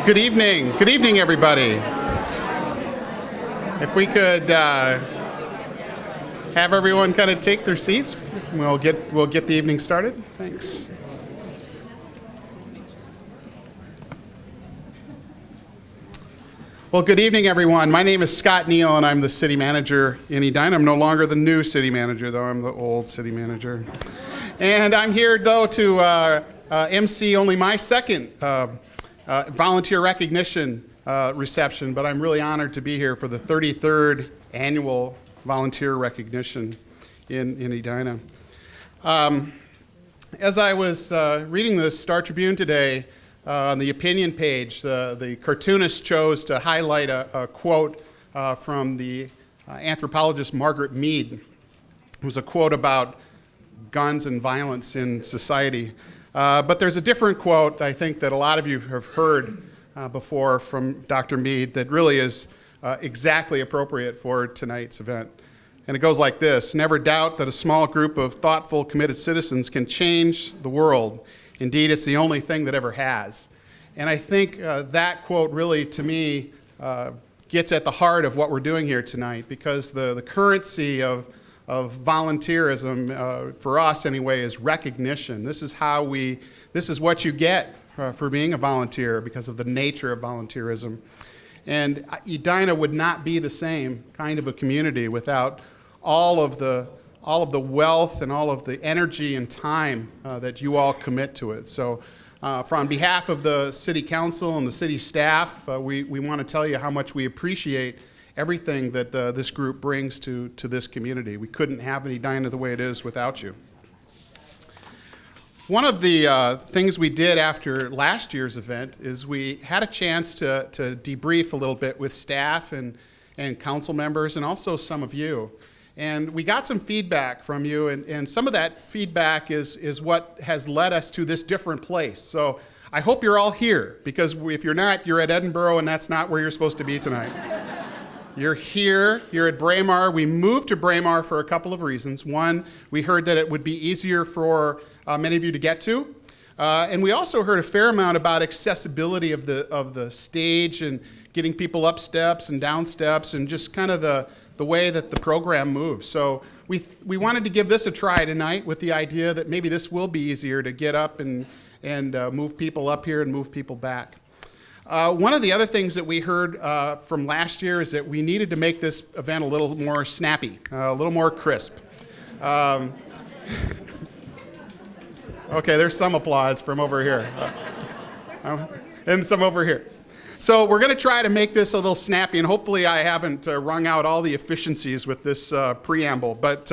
Good evening. Good evening, everybody. If we could have everyone kind of take their seats, we'll get the evening started. Thanks. Well, good evening, everyone. My name is Scott Neal, and I'm the city manager in Edina. I'm no longer the new city manager, though. I'm the old city manager. And I'm here, though, to MC only my second volunteer recognition reception, but I'm really honored to be here for the 33rd annual volunteer recognition in Edina. As I was reading the Star Tribune today, on the opinion page, the cartoonist chose to highlight a quote from the anthropologist Margaret Mead. It was a quote about guns and violence in society. But there's a different quote, I think, that a lot of you have heard before from Dr. Mead that really is exactly appropriate for tonight's event. And it goes like this: never doubt that a small group of thoughtful, committed citizens can change the world. Indeed, it's the only thing that ever has. And I think that quote really, to me, gets at the heart of what we're doing here tonight, because the currency of volunteerism, for us anyway, is recognition. This is what you get for being a volunteer because of the nature of volunteerism. And Edina would not be the same kind of a community without all of the wealth and all of the energy and time that you all commit to it. So on behalf of the City Council and the city staff, we want to tell you how much we appreciate everything that this group brings to this community. We couldn't have an Edina the way it is without you. One of the things we did after last year's event is we had a chance to debrief a little bit with staff and council members and also some of you. And we got some feedback from you, and some of that feedback is what has led us to this different place. So I hope you're all here, because if you're not, you're at Edinburgh, and that's not where you're supposed to be tonight. You're here, you're at Braemar. We moved to Braemar for a couple of reasons. One, we heard that it would be easier for many of you to get to. And we also heard a fair amount about accessibility of the stage and getting people up steps and down steps and just kind of the way that the program moves. So we wanted to give this a try tonight with the idea that maybe this will be easier to get up and move people up here and move people back. One of the other things that we heard from last year is that we needed to make this event a little more snappy, a little more crisp. Okay, there's some applause from over here. And some over here. So we're going to try to make this a little snappy, and hopefully I haven't wrung out all the efficiencies with this preamble. But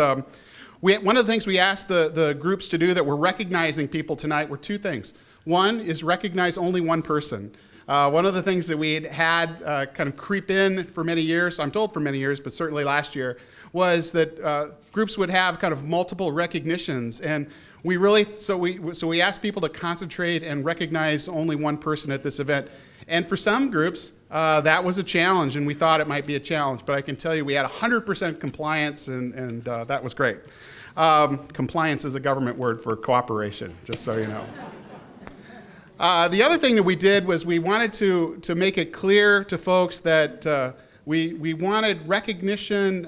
one of the things we asked the groups to do that we're recognizing people tonight were two things. One is recognize only one person. One of the things that we had kind of creep in for many years, I'm told for many years, but certainly last year, was that groups would have kind of multiple recognitions. And we asked people to concentrate and recognize only one person at this event. And for some groups, that was a challenge, and we thought it might be a challenge. But I can tell you we had 100% compliance, and that was great. Compliance is a government word for cooperation, just so you know. The other thing that we did was we wanted to make it clear to folks that we wanted recognition,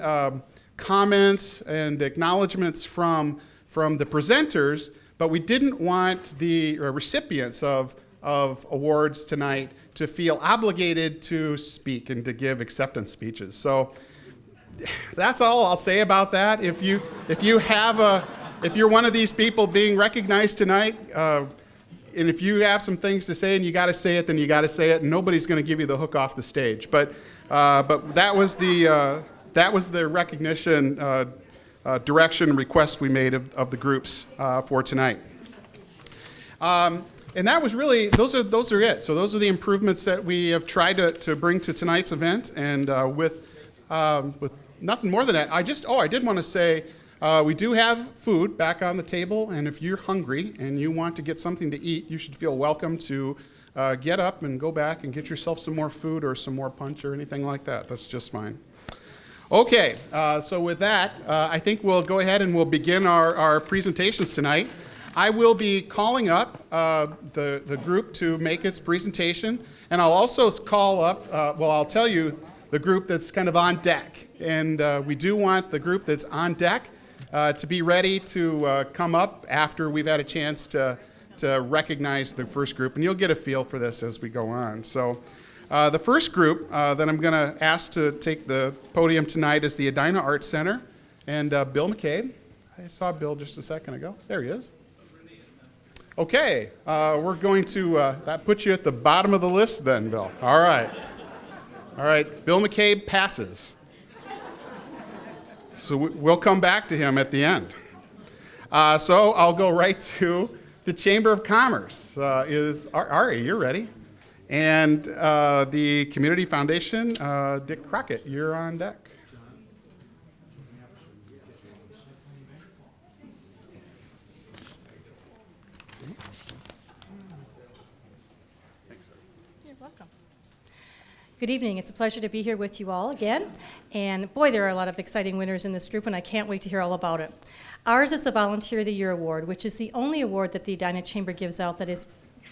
comments, and acknowledgments from the presenters, but we didn't want the recipients of awards tonight to feel obligated to speak and to give acceptance speeches. So that's all I'll say about that. If you're one of these people being recognized tonight, and if you have some things to say and you got to say it, then you got to say it, and nobody's going to give you the hook off the stage. But that was the recognition direction request we made of the groups for tonight. And that was really, those are it. So those are the improvements that we have tried to bring to tonight's event. And with nothing more than that, I did want to say we do have food back on the table. And if you're hungry and you want to get something to eat, you should feel welcome to get up and go back and get yourself some more food or some more punch or anything like that. That's just fine. Okay, so with that, I think we'll go ahead and we'll begin our presentations tonight. I will be calling up the group to make its presentation, and I'll also call up, I'll tell you the group that's kind of on deck. And we do want the group that's on deck to be ready to come up after we've had a chance to recognize the first group, and you'll get a feel for this as we go on. So the first group that I'm going to ask to take the podium tonight is the Edina Art Center, and Bill McCabe. I saw Bill just a second ago. There he is. Okay, we're going to, that puts you at the bottom of the list then, Bill. All right, Bill McCabe passes. So we'll come back to him at the end. So I'll go right to the Chamber of Commerce. Ari, you're ready. And the Community Foundation, Dick Crockett, you're on deck. Good evening. It's a pleasure to be here with you all again. And boy, there are a lot of exciting winners in this group, and I can't wait to hear all about it. Ours is the Volunteer of the Year Award, which is the only award that the Edina Chamber gives out that is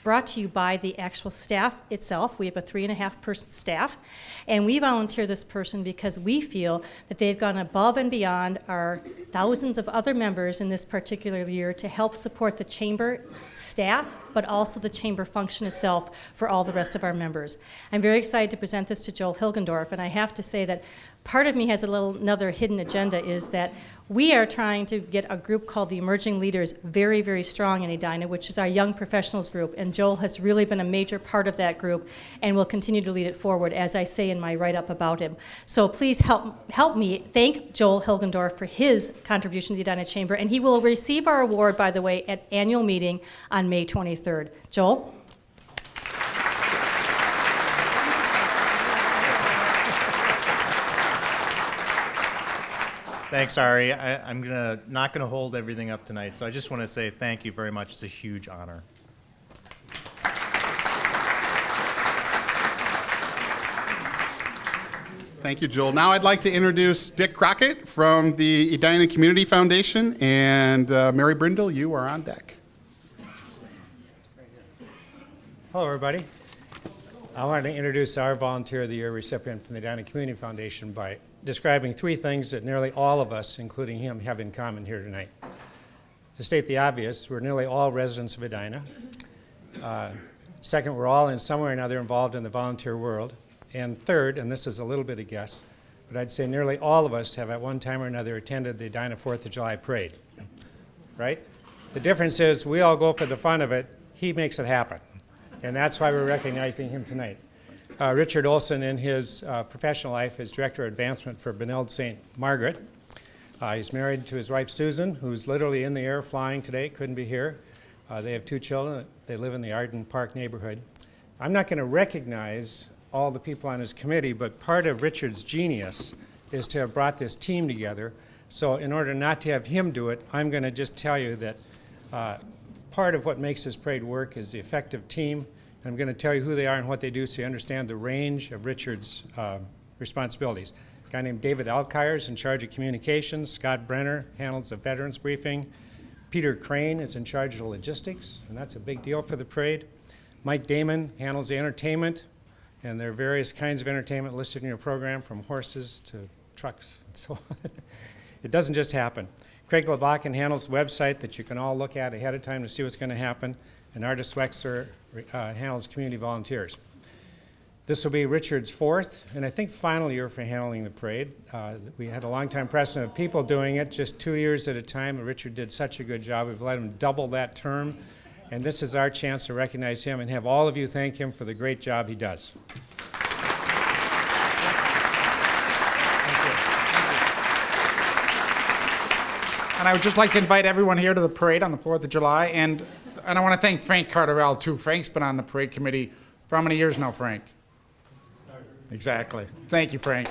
brought to you by the actual staff itself. We have a 3.5-person staff, and we volunteer this person because we feel that they've gone above and beyond our thousands of other members in this particular year to help support the chamber staff, but also the chamber function itself for all the rest of our members. I'm very excited to present this to Joel Hilgendorf, and I have to say that part of me has another hidden agenda, is that we are trying to get a group called the Emerging Leaders very, very strong in Edina, which is our young professionals group, and Joel has really been a major part of that group and will continue to lead it forward, as I say in my write-up about him. So please help me thank Joel Hilgendorf for his contribution to the Edina Chamber, and he will receive our award, by the way, at annual meeting on May 23rd. Joel? Thanks, Ari. I'm not gonna hold everything up tonight, so I just want to say thank you very much. It's a huge honor. Thank you, Joel. Now I'd like to introduce Dick Crockett from the Edina Community Foundation, and Mary Brindle, you are on deck. Hello, everybody. I wanted to introduce our Volunteer of the Year recipient from the Edina Community Foundation by describing 3 things that nearly all of us, including him, have in common here tonight. To state the obvious, we're nearly all residents of Edina. Second, we're all in some way or another involved in the volunteer world. And third, and this is a little bit of guess, but I'd say nearly all of us have at one time or another attended the Edina 4th of July parade, right? The difference is we all go for the fun of it, he makes it happen. And that's why we're recognizing him tonight. Richard Olson, in his professional life, is Director of Advancement for Benilde St. Margaret. He's married to his wife, Susan, who's literally in the air flying today, couldn't be here. They have 2 children. They live in the Arden Park neighborhood. I'm not going to recognize all the people on his committee, but part of Richard's genius is to have brought this team together. So in order not to have him do it, I'm going to just tell you that part of what makes this parade work is the effective team. I'm going to tell you who they are and what they do so you understand the range of Richard's responsibilities. A guy named David Alkire is in charge of communications. Scott Brenner handles the veterans briefing. Peter Crane is in charge of logistics, and that's a big deal for the parade. Mike Damon handles the entertainment, and there are various kinds of entertainment listed in your program, from horses to trucks and so on. It doesn't just happen. Craig LeBachen handles the website that you can all look at ahead of time to see what's going to happen, and Artis Wexler handles community volunteers. This will be Richard's 4th and I think final year for handling the parade. We had a long time precedent of people doing it just 2 years at a time, and Richard did such a good job. We've let him double that term, and this is our chance to recognize him and have all of you thank him for the great job he does. And I would just like to invite everyone here to the parade on the 4th of July. And I want to thank Frank Carterell, too. Frank's been on the parade committee for how many years now, Frank? Exactly. Thank you, Frank.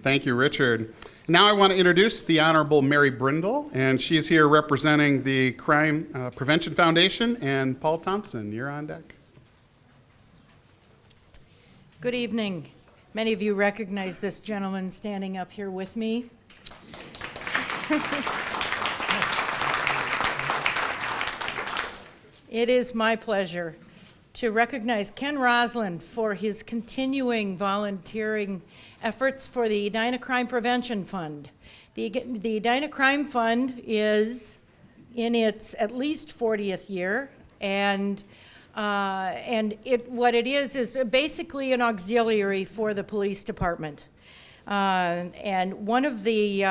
Thank you, Richard. Now I want to introduce the Honorable Mary Brindle, and she's here representing the Crime Prevention Foundation. And Paul Thompson, you're on deck. Good evening. Many of you recognize this gentleman standing up here with me. It is my pleasure to recognize Ken Roslin for his continuing volunteering efforts for the Edina Crime Prevention Fund. The Edina Crime Fund is in its at least 40th year, and what it is basically an auxiliary for the police department. And one of the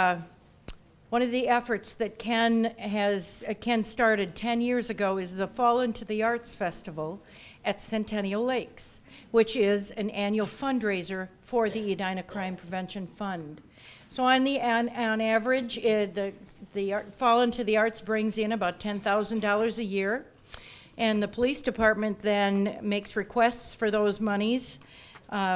efforts that Ken started 10 years ago is the Fall into the Arts Festival at Centennial Lakes, which is an annual fundraiser for the Edina Crime Prevention Fund. So on average, the Fall into the Arts brings in about $10,000 a year, and the police department then makes requests for those monies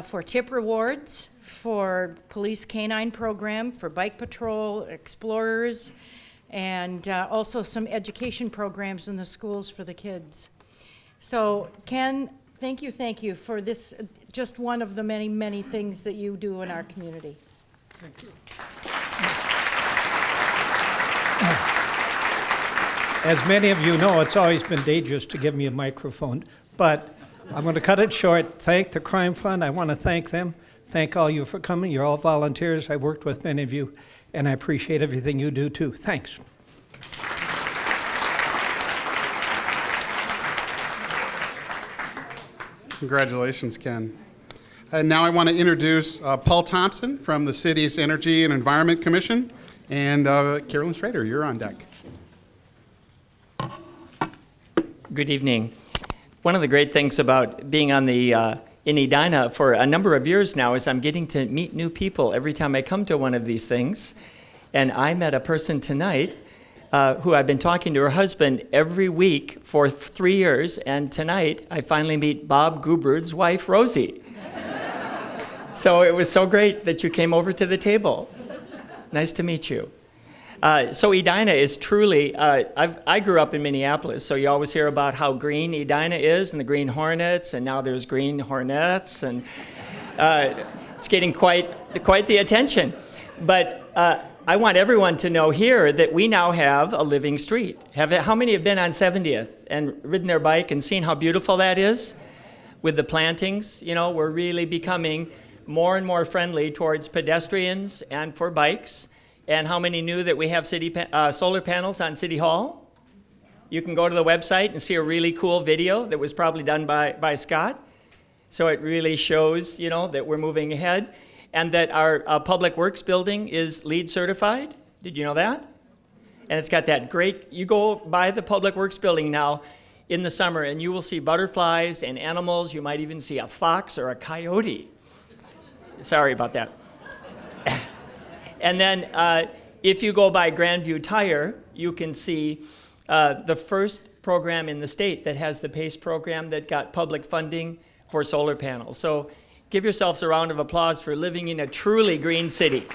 for tip rewards, for police canine program, for bike patrol, explorers, and also some education programs in the schools for the kids. So Ken, thank you for this, just one of the many, many things that you do in our community. Thank you. As many of you know, it's always been dangerous to give me a microphone, but I'm going to cut it short. Thank the Crime Fund. I want to thank them. Thank all you for coming. You're all volunteers. I worked with many of you, and I appreciate everything you do, too. Thanks. Congratulations, Ken. And now I want to introduce Paul Thompson from the city's Energy and Environment Commission. And Carolyn Schrader, you're on deck. Good evening. One of the great things about being on the in Edina for a number of years now is I'm getting to meet new people every time I come to one of these things. And I met a person tonight who I've been talking to her husband every week for 3 years. And tonight I finally meet Bob Gouberd's wife, Rosie. So it was so great that you came over to the table. Nice to meet you. So Edina is truly, I grew up in Minneapolis, so you always hear about how green Edina is and the Green Hornets, and now there's Green Hornets, and it's getting quite the attention. But I want everyone to know here that we now have a living street. How many have been on 70th and ridden their bike and seen how beautiful that is? With the plantings, you know, we're really becoming more and more friendly towards pedestrians and for bikes. And how many knew that we have solar panels on City Hall? You can go to the website and see a really cool video that was probably done by Scott. So it really shows, you know, that we're moving ahead, and that our Public Works building is LEED certified. Did you know that? And it's got that great, you go by the Public Works building now in the summer and you will see butterflies and animals. You might even see a fox or a coyote. Sorry about that. And then if you go by Grandview Tire, you can see the first program in the state that has the PACE program that got public funding for solar panels. So give yourselves a round of applause for living in a truly green city.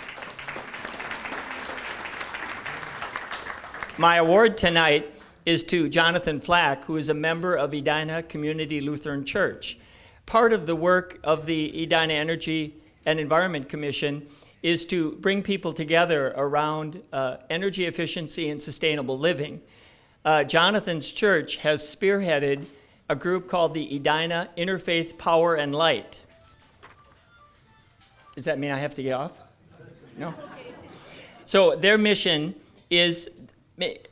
My award tonight is to Jonathan Flack, who is a member of Edina Community Lutheran Church. Part of the work of the Edina Energy and Environment Commission is to bring people together around energy efficiency and sustainable living. Jonathan's church has spearheaded a group called the Edina Interfaith Power and Light. Does that mean I have to get off? No? So their mission is,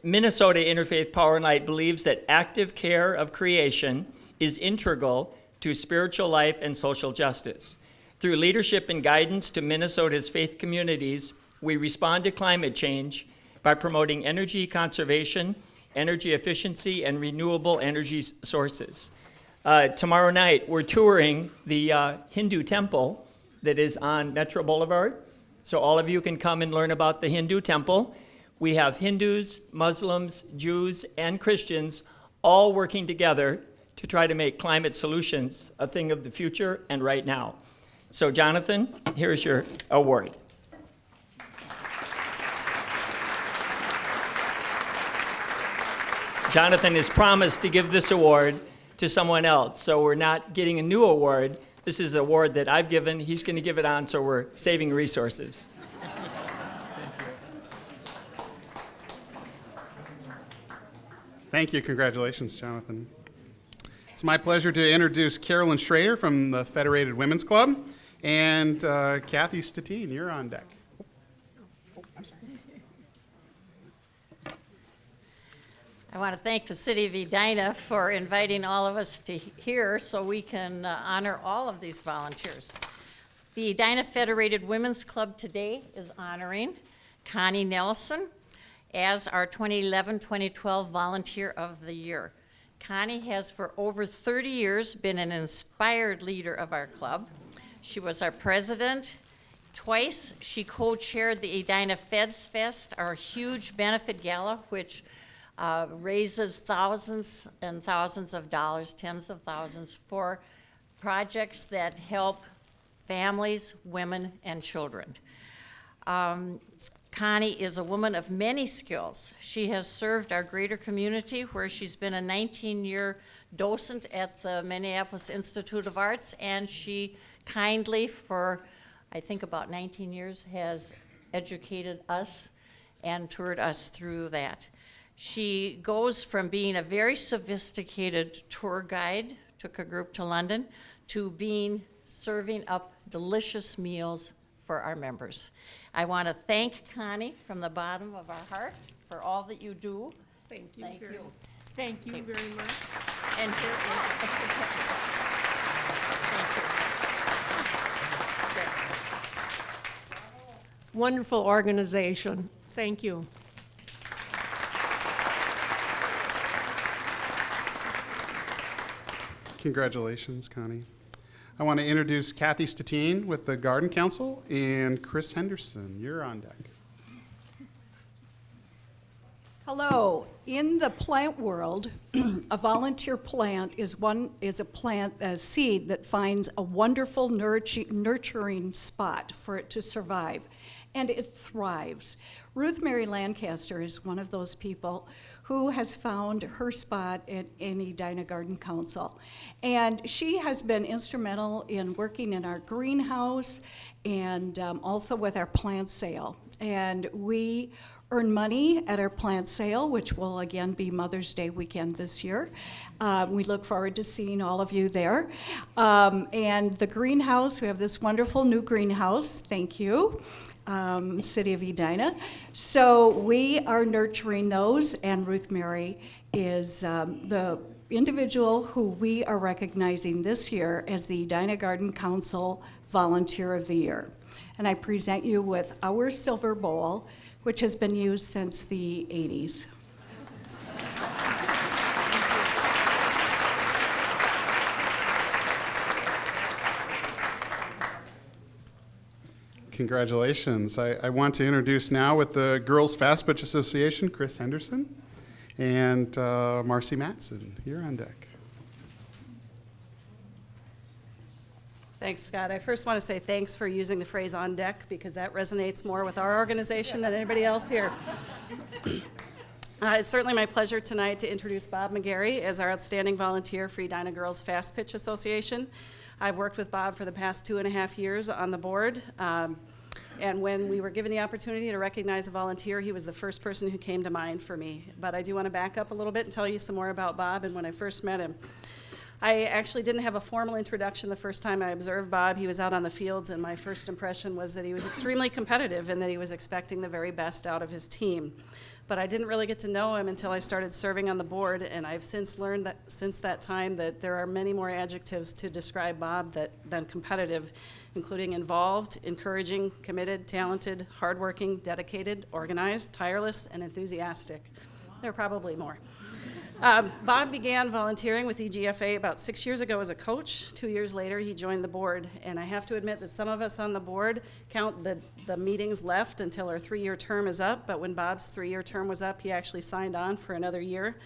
Minnesota Interfaith Power and Light believes that active care of creation is integral to spiritual life and social justice. Through leadership and guidance to Minnesota's faith communities, we respond to climate change by promoting energy conservation, energy efficiency, and renewable energy sources. Tomorrow night, we're touring the Hindu temple that is on Metro Boulevard. So all of you can come and learn about the Hindu temple. We have Hindus, Muslims, Jews, and Christians all working together to try to make climate solutions a thing of the future and right now. So Jonathan, here's your award. Jonathan has promised to give this award to someone else, so we're not getting a new award. This is an award that I've given. He's going to give it on, so we're saving resources. Thank you. Congratulations, Jonathan. It's my pleasure to introduce Carolyn Schrader from the Federated Women's Club, and Kathy Statine, you're on deck. I want to thank the City of Edina for inviting all of us to here so we can honor all of these volunteers. The Edina Federated Women's Club today is honoring Connie Nelson as our 2011-2012 Volunteer of the Year. Connie has for over 30 years been an inspired leader of our club. She was our president. Twice she co-chaired the Edina Feds Fest, our huge benefit gala, which raises thousands and thousands of dollars, tens of thousands, for projects that help families, women, and children. Connie is a woman of many skills. She has served our greater community, where she's been a 19-year docent at the Minneapolis Institute of Arts, and she kindly, for I think about 19 years, has educated us and toured us through that. She goes from being a very sophisticated tour guide, took a group to London, to serving up delicious meals for our members. I want to thank Connie from the bottom of our heart for all that you do. Thank you. Thank you very much. And here is a certificate. Thank you. Wonderful organization. Thank you. Congratulations, Connie. I want to introduce Kathy Statine with the Garden Council, and Chris Henderson, you're on deck. Hello. In the plant world, a volunteer plant is a seed that finds a wonderful nurturing spot for it to survive, and it thrives. Ruth Mary Lancaster is one of those people who has found her spot in Edina Garden Council. And she has been instrumental in working in our greenhouse and also with our plant sale. And we earn money at our plant sale, which will again be Mother's Day weekend this year. We look forward to seeing all of you there. And the greenhouse, we have this wonderful new greenhouse, thank you, City of Edina. So we are nurturing those, and Ruth Mary is the individual who we are recognizing this year as the Edina Garden Council Volunteer of the Year. And I present you with our silver bowl, which has been used since the 80s. Congratulations. I want to introduce now with the Girls Fast Pitch Association, Chris Henderson, and Marcy Matson. You're on deck. Thanks, Scott. I first want to say thanks for using the phrase "on deck" because that resonates more with our organization than anybody else here. It's certainly my pleasure tonight to introduce Bob McGarry as our outstanding volunteer for Edina Girls Fast Pitch Association. I've worked with Bob for the past 2.5 years on the board. And when we were given the opportunity to recognize a volunteer, he was the first person who came to mind for me. But I do want to back up a little bit and tell you some more about Bob and when I first met him. I actually didn't have a formal introduction the first time I observed Bob. He was out on the fields, and my first impression was that he was extremely competitive and that he was expecting the very best out of his team. But I didn't really get to know him until I started serving on the board, and I've since learned that since that time that there are many more adjectives to describe Bob than competitive, including involved, encouraging, committed, talented, hardworking, dedicated, organized, tireless, and enthusiastic. There are probably more. Bob began volunteering with EGFA about 6 years ago as a coach. 2 years later, he joined the board, and I have to admit that some of us on the board count the meetings left until our 3-year term is up, but when Bob's 3-year term was up, he actually signed on for another year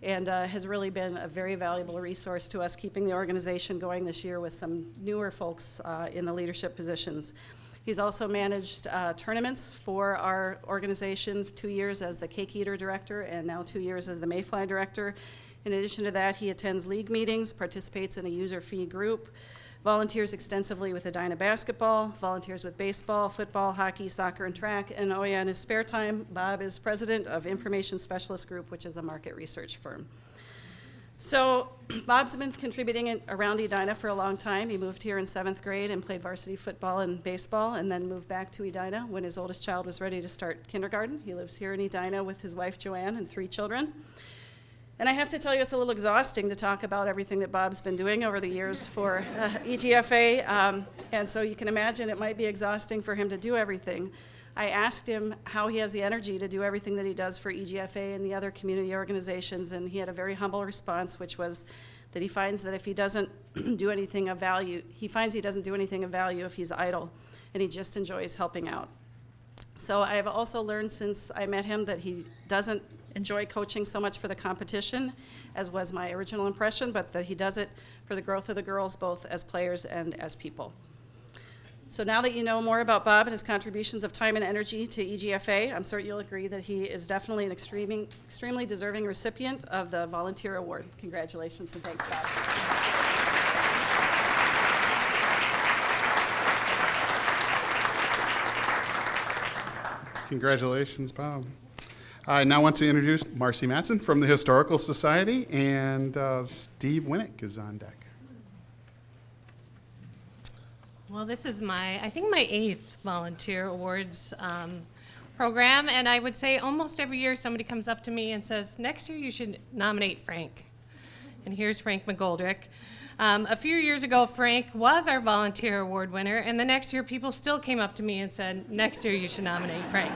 and has really been a very valuable resource to us keeping the organization going this year with some newer folks in the leadership positions. He's also managed tournaments for our organization, 2 years as the Cake Eater Director and now 2 years as the Mayfly Director. In addition to that, he attends league meetings, participates in a user fee group, volunteers extensively with Edina basketball, volunteers with baseball, football, hockey, soccer, and track, and oh yeah, in his spare time, Bob is president of Information Specialist Group, which is a market research firm. So Bob's been contributing around Edina for a long time. He moved here in 7th grade and played varsity football and baseball, and then moved back to Edina when his oldest child was ready to start kindergarten. He lives here in Edina with his wife Joanne and 3 children. And I have to tell you, it's a little exhausting to talk about everything that Bob's been doing over the years for EGFA, and so you can imagine it might be exhausting for him to do everything. I asked him how he has the energy to do everything that he does for EGFA and the other community organizations, and he had a very humble response, which was that he finds that if he doesn't do anything of value, he finds he doesn't do anything of value if he's idle, and he just enjoys helping out. So I've also learned since I met him that he doesn't enjoy coaching so much for the competition, as was my original impression, but that he does it for the growth of the girls, both as players and as people. So now that you know more about Bob and his contributions of time and energy to EGFA, I'm certain you'll agree that he is definitely an extremely deserving recipient of the Volunteer Award. Congratulations and thanks, Bob. Congratulations, Bob. I now want to introduce Marcy Matson from the Historical Society, and Steve Winnick is on deck. Well, this is I think my 8th volunteer awards program, and I would say almost every year somebody comes up to me and says, next year you should nominate Frank. And here's Frank McGoldrick. A few years ago, Frank was our volunteer award winner, and the next year people still came up to me and said, next year you should nominate Frank.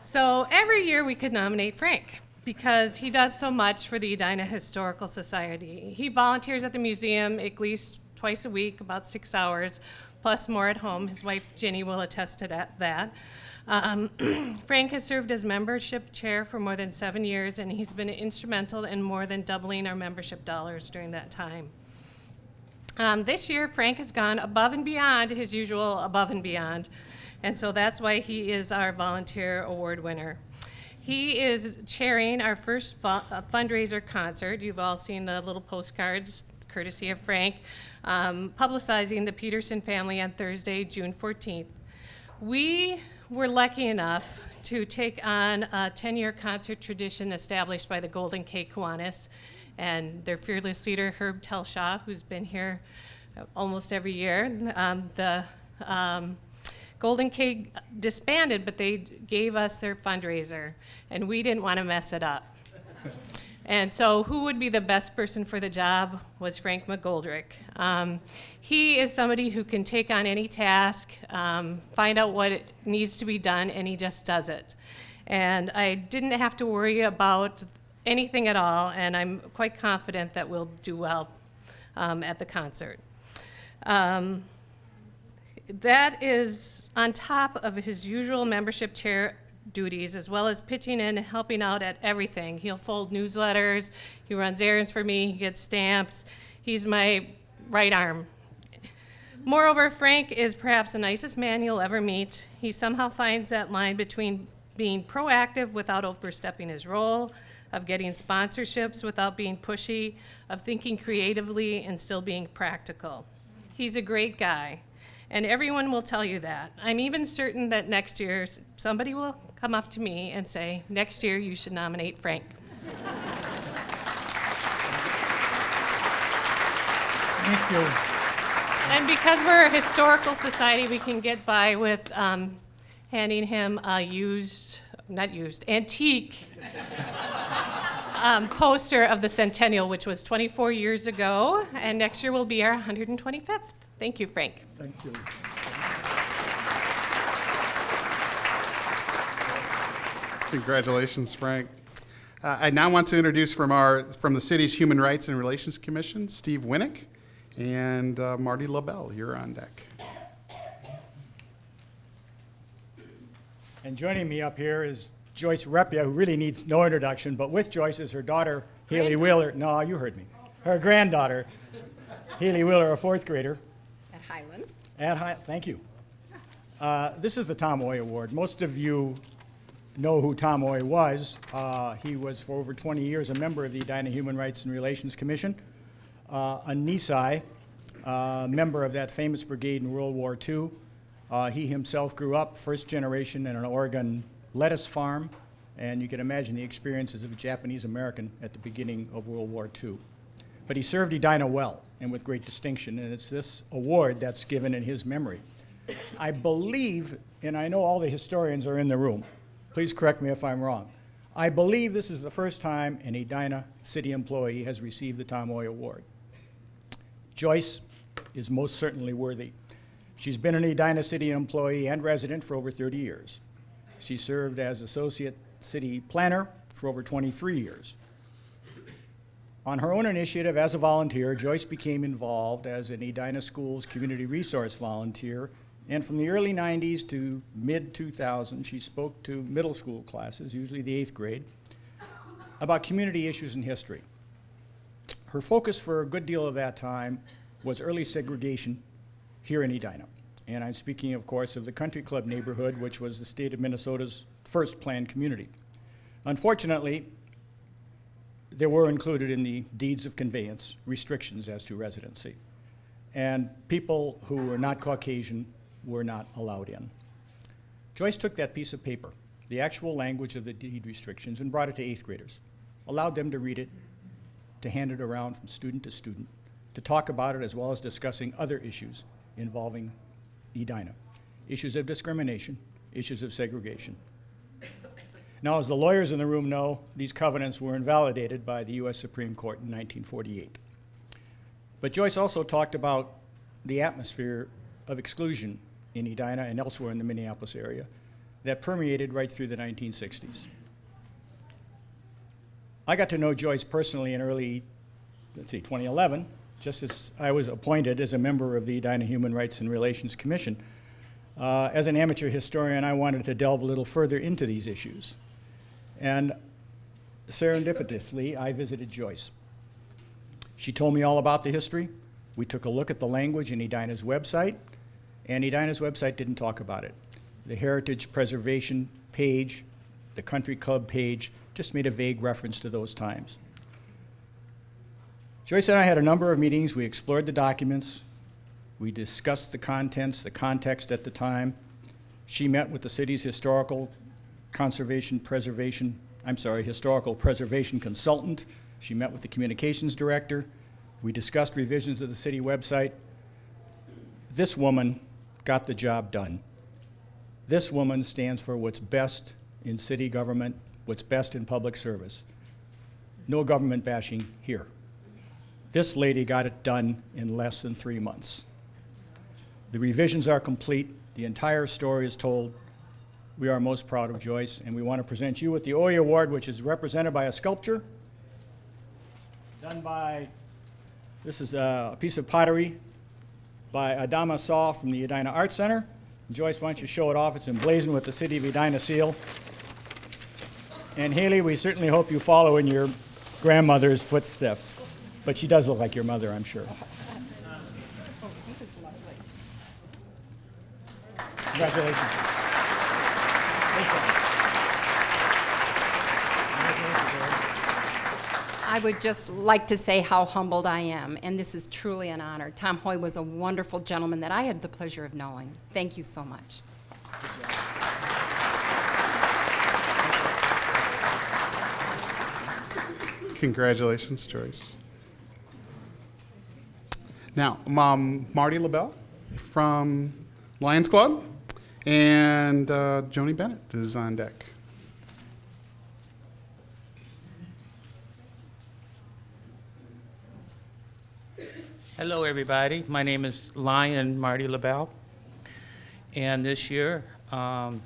So every year we could nominate Frank because he does so much for the Edina Historical Society. He volunteers at the museum at least twice a week, about 6 hours, plus more at home. His wife, Ginny, will attest to that. Frank has served as membership chair for more than 7 years, and he's been instrumental in more than doubling our membership dollars during that time. This year, Frank has gone above and beyond his usual above and beyond, and so that's why he is our volunteer award winner. He is chairing our first fundraiser concert. You've all seen the little postcards, courtesy of Frank, publicizing the Peterson family on Thursday, June 14th. We were lucky enough to take on a 10-year concert tradition established by the Golden K Kiwanis and their fearless leader, Herb Telshaw, who's been here almost every year. The Golden K disbanded, but they gave us their fundraiser, and we didn't want to mess it up. And so who would be the best person for the job was Frank McGoldrick. He is somebody who can take on any task, find out what it needs to be done, and he just does it. And I didn't have to worry about anything at all, and I'm quite confident that we'll do well at the concert. That is on top of his usual membership chair duties, as well as pitching in and helping out at everything. He'll fold newsletters, he runs errands for me, he gets stamps. He's my right arm. Moreover, Frank is perhaps the nicest man you'll ever meet. He somehow finds that line between being proactive without overstepping his role, of getting sponsorships without being pushy, of thinking creatively and still being practical. He's a great guy, and everyone will tell you that. I'm even certain that next year somebody will come up to me and say, next year you should nominate Frank. Thank you. And because we're a historical society, we can get by with handing him a antique poster of the centennial, which was 24 years ago, and next year will be our 125th. Thank you, Frank. Thank you. Congratulations, Frank. I now want to introduce from the city's Human Rights and Relations Commission, Steve Winnick, and Marty LaBelle. You're on deck. And joining me up here is Joyce Repia, who really needs no introduction, but with Joyce is her daughter, Haley Wheeler. No, you heard me. Her granddaughter, Haley Wheeler, a 4th grader. At Highlands. Thank you. This is the Tom Oy Award. Most of you know who Tom Oy was. He was for over 20 years a member of the Edina Human Rights and Relations Commission, a Nisai, member of that famous brigade in World War II. He himself grew up first generation in an Oregon lettuce farm, and you can imagine the experiences of a Japanese American at the beginning of World War II. But he served Edina well and with great distinction, and it's this award that's given in his memory. I believe, and I know all the historians are in the room, please correct me if I'm wrong, I believe this is the first time an Edina city employee has received the Tom Hoy Award. Joyce is most certainly worthy. She's been an Edina city employee and resident for over 30 years. She served as associate city planner for over 23 years. On her own initiative as a volunteer, Joyce became involved as an Edina Schools community resource volunteer, and from the early 90s to mid-2000, she spoke to middle school classes, usually the 8th grade, about community issues and history. Her focus for a good deal of that time was early segregation here in Edina. And I'm speaking, of course, of the Country Club neighborhood, which was the state of Minnesota's first planned community. Unfortunately, there were included in the deeds of conveyance restrictions as to residency. And people who were not Caucasian were not allowed in. Joyce took that piece of paper, the actual language of the deed restrictions, and brought it to 8th graders, allowed them to read it, to hand it around from student to student, to talk about it as well as discussing other issues involving Edina, issues of discrimination, issues of segregation. Now, as the lawyers in the room know, these covenants were invalidated by the U.S. Supreme Court in 1948. But Joyce also talked about the atmosphere of exclusion in Edina and elsewhere in the Minneapolis area that permeated right through the 1960s. I got to know Joyce personally in early, 2011, just as I was appointed as a member of the Edina Human Rights and Relations Commission. As an amateur historian, I wanted to delve a little further into these issues. And serendipitously, I visited Joyce. She told me all about the history. We took a look at the language in Edina's website, and Edina's website didn't talk about it. The Heritage Preservation page, the Country Club page, just made a vague reference to those times. Joyce and I had a number of meetings. We explored the documents. We discussed the contents, the context at the time. She met with the city's historical preservation consultant. She met with the communications director. We discussed revisions of the city website. This woman got the job done. This woman stands for what's best in city government, what's best in public service. No government bashing here. This lady got it done in less than 3 months. The revisions are complete. The entire story is told. We are most proud of Joyce, and we want to present you with the Hoy Award, which is represented by a sculpture done by, this is a piece of pottery by Adama Saw from the Edina Art Center. Joyce, why don't you show it off? It's emblazoned with the City of Edina seal. And Haley, we certainly hope you follow in your grandmother's footsteps. But she does look like your mother, I'm sure. Congratulations. I would just like to say how humbled I am, and this is truly an honor. Tom Hoy was a wonderful gentleman that I had the pleasure of knowing. Thank you so much. Congratulations, Joyce. Now, Marty LaBelle from Lions Club, and Joni Bennett is on deck. Hello, everybody. My name is Lion Marty LaBelle, and this year, on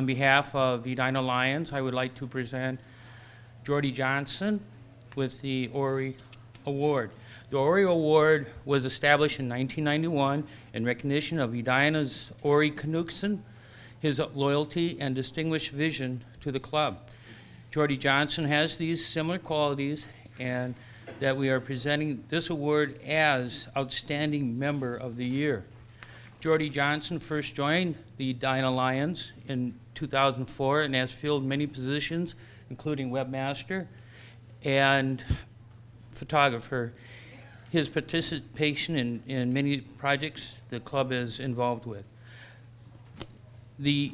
behalf of Edina Lions, I would like to present Jordy Johnson with the Ori Award. The Ori Award was established in 1991 in recognition of Edina's Ori Knudsen, his loyalty and distinguished vision to the club. Jordy Johnson has these similar qualities, and that we are presenting this award as Outstanding Member of the Year. Jordy Johnson first joined the Edina Lions in 2004 and has filled many positions, including webmaster and photographer. his participation in many projects the club is involved with. The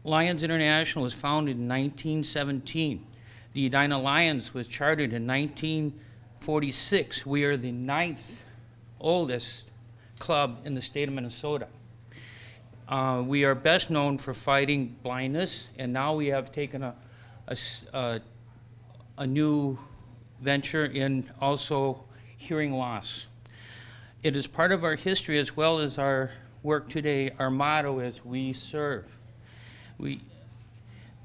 Lions International was founded in 1917. The Edina Lions was chartered in 1946. We are the 9th oldest club in the state of Minnesota. We are best known for fighting blindness, and now we have taken a new venture in also hearing loss. It is part of our history as well as our work today. Our motto is "We serve."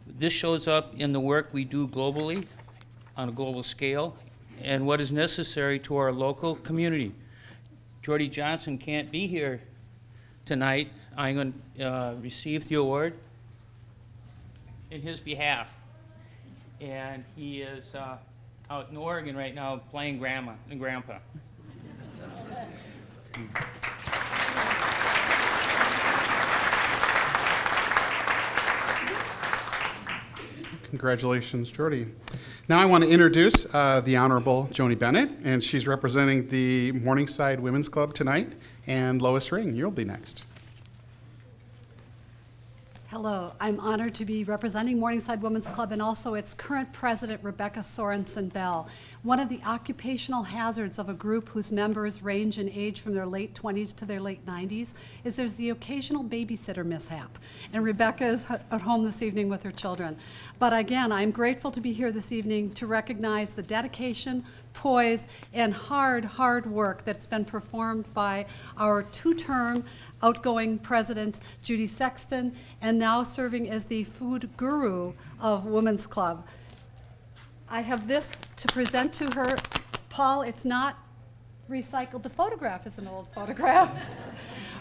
This shows up in the work we do globally, on a global scale, and what is necessary to our local community. Jordy Johnson can't be here tonight. I'm going to receive the award in his behalf. And he is out in Oregon right now playing Grandma and Grandpa. Congratulations, Jordy. Now I want to introduce the Honorable Joni Bennett, and she's representing the Morningside Women's Club tonight. And Lois Ring, you'll be next. Hello, I'm honored to be representing Morningside Women's Club and also its current president, Rebecca Sorensen Bell. One of the occupational hazards of a group whose members range in age from their late 20s to their late 90s is there's the occasional babysitter mishap. And Rebecca is at home this evening with her children. But again, I'm grateful to be here this evening to recognize the dedication, poise, and hard work that's been performed by our two-term outgoing president, Judy Sexton, and now serving as the food guru of Women's Club. I have this to present to her. Paul, it's not recycled. The photograph is an old photograph.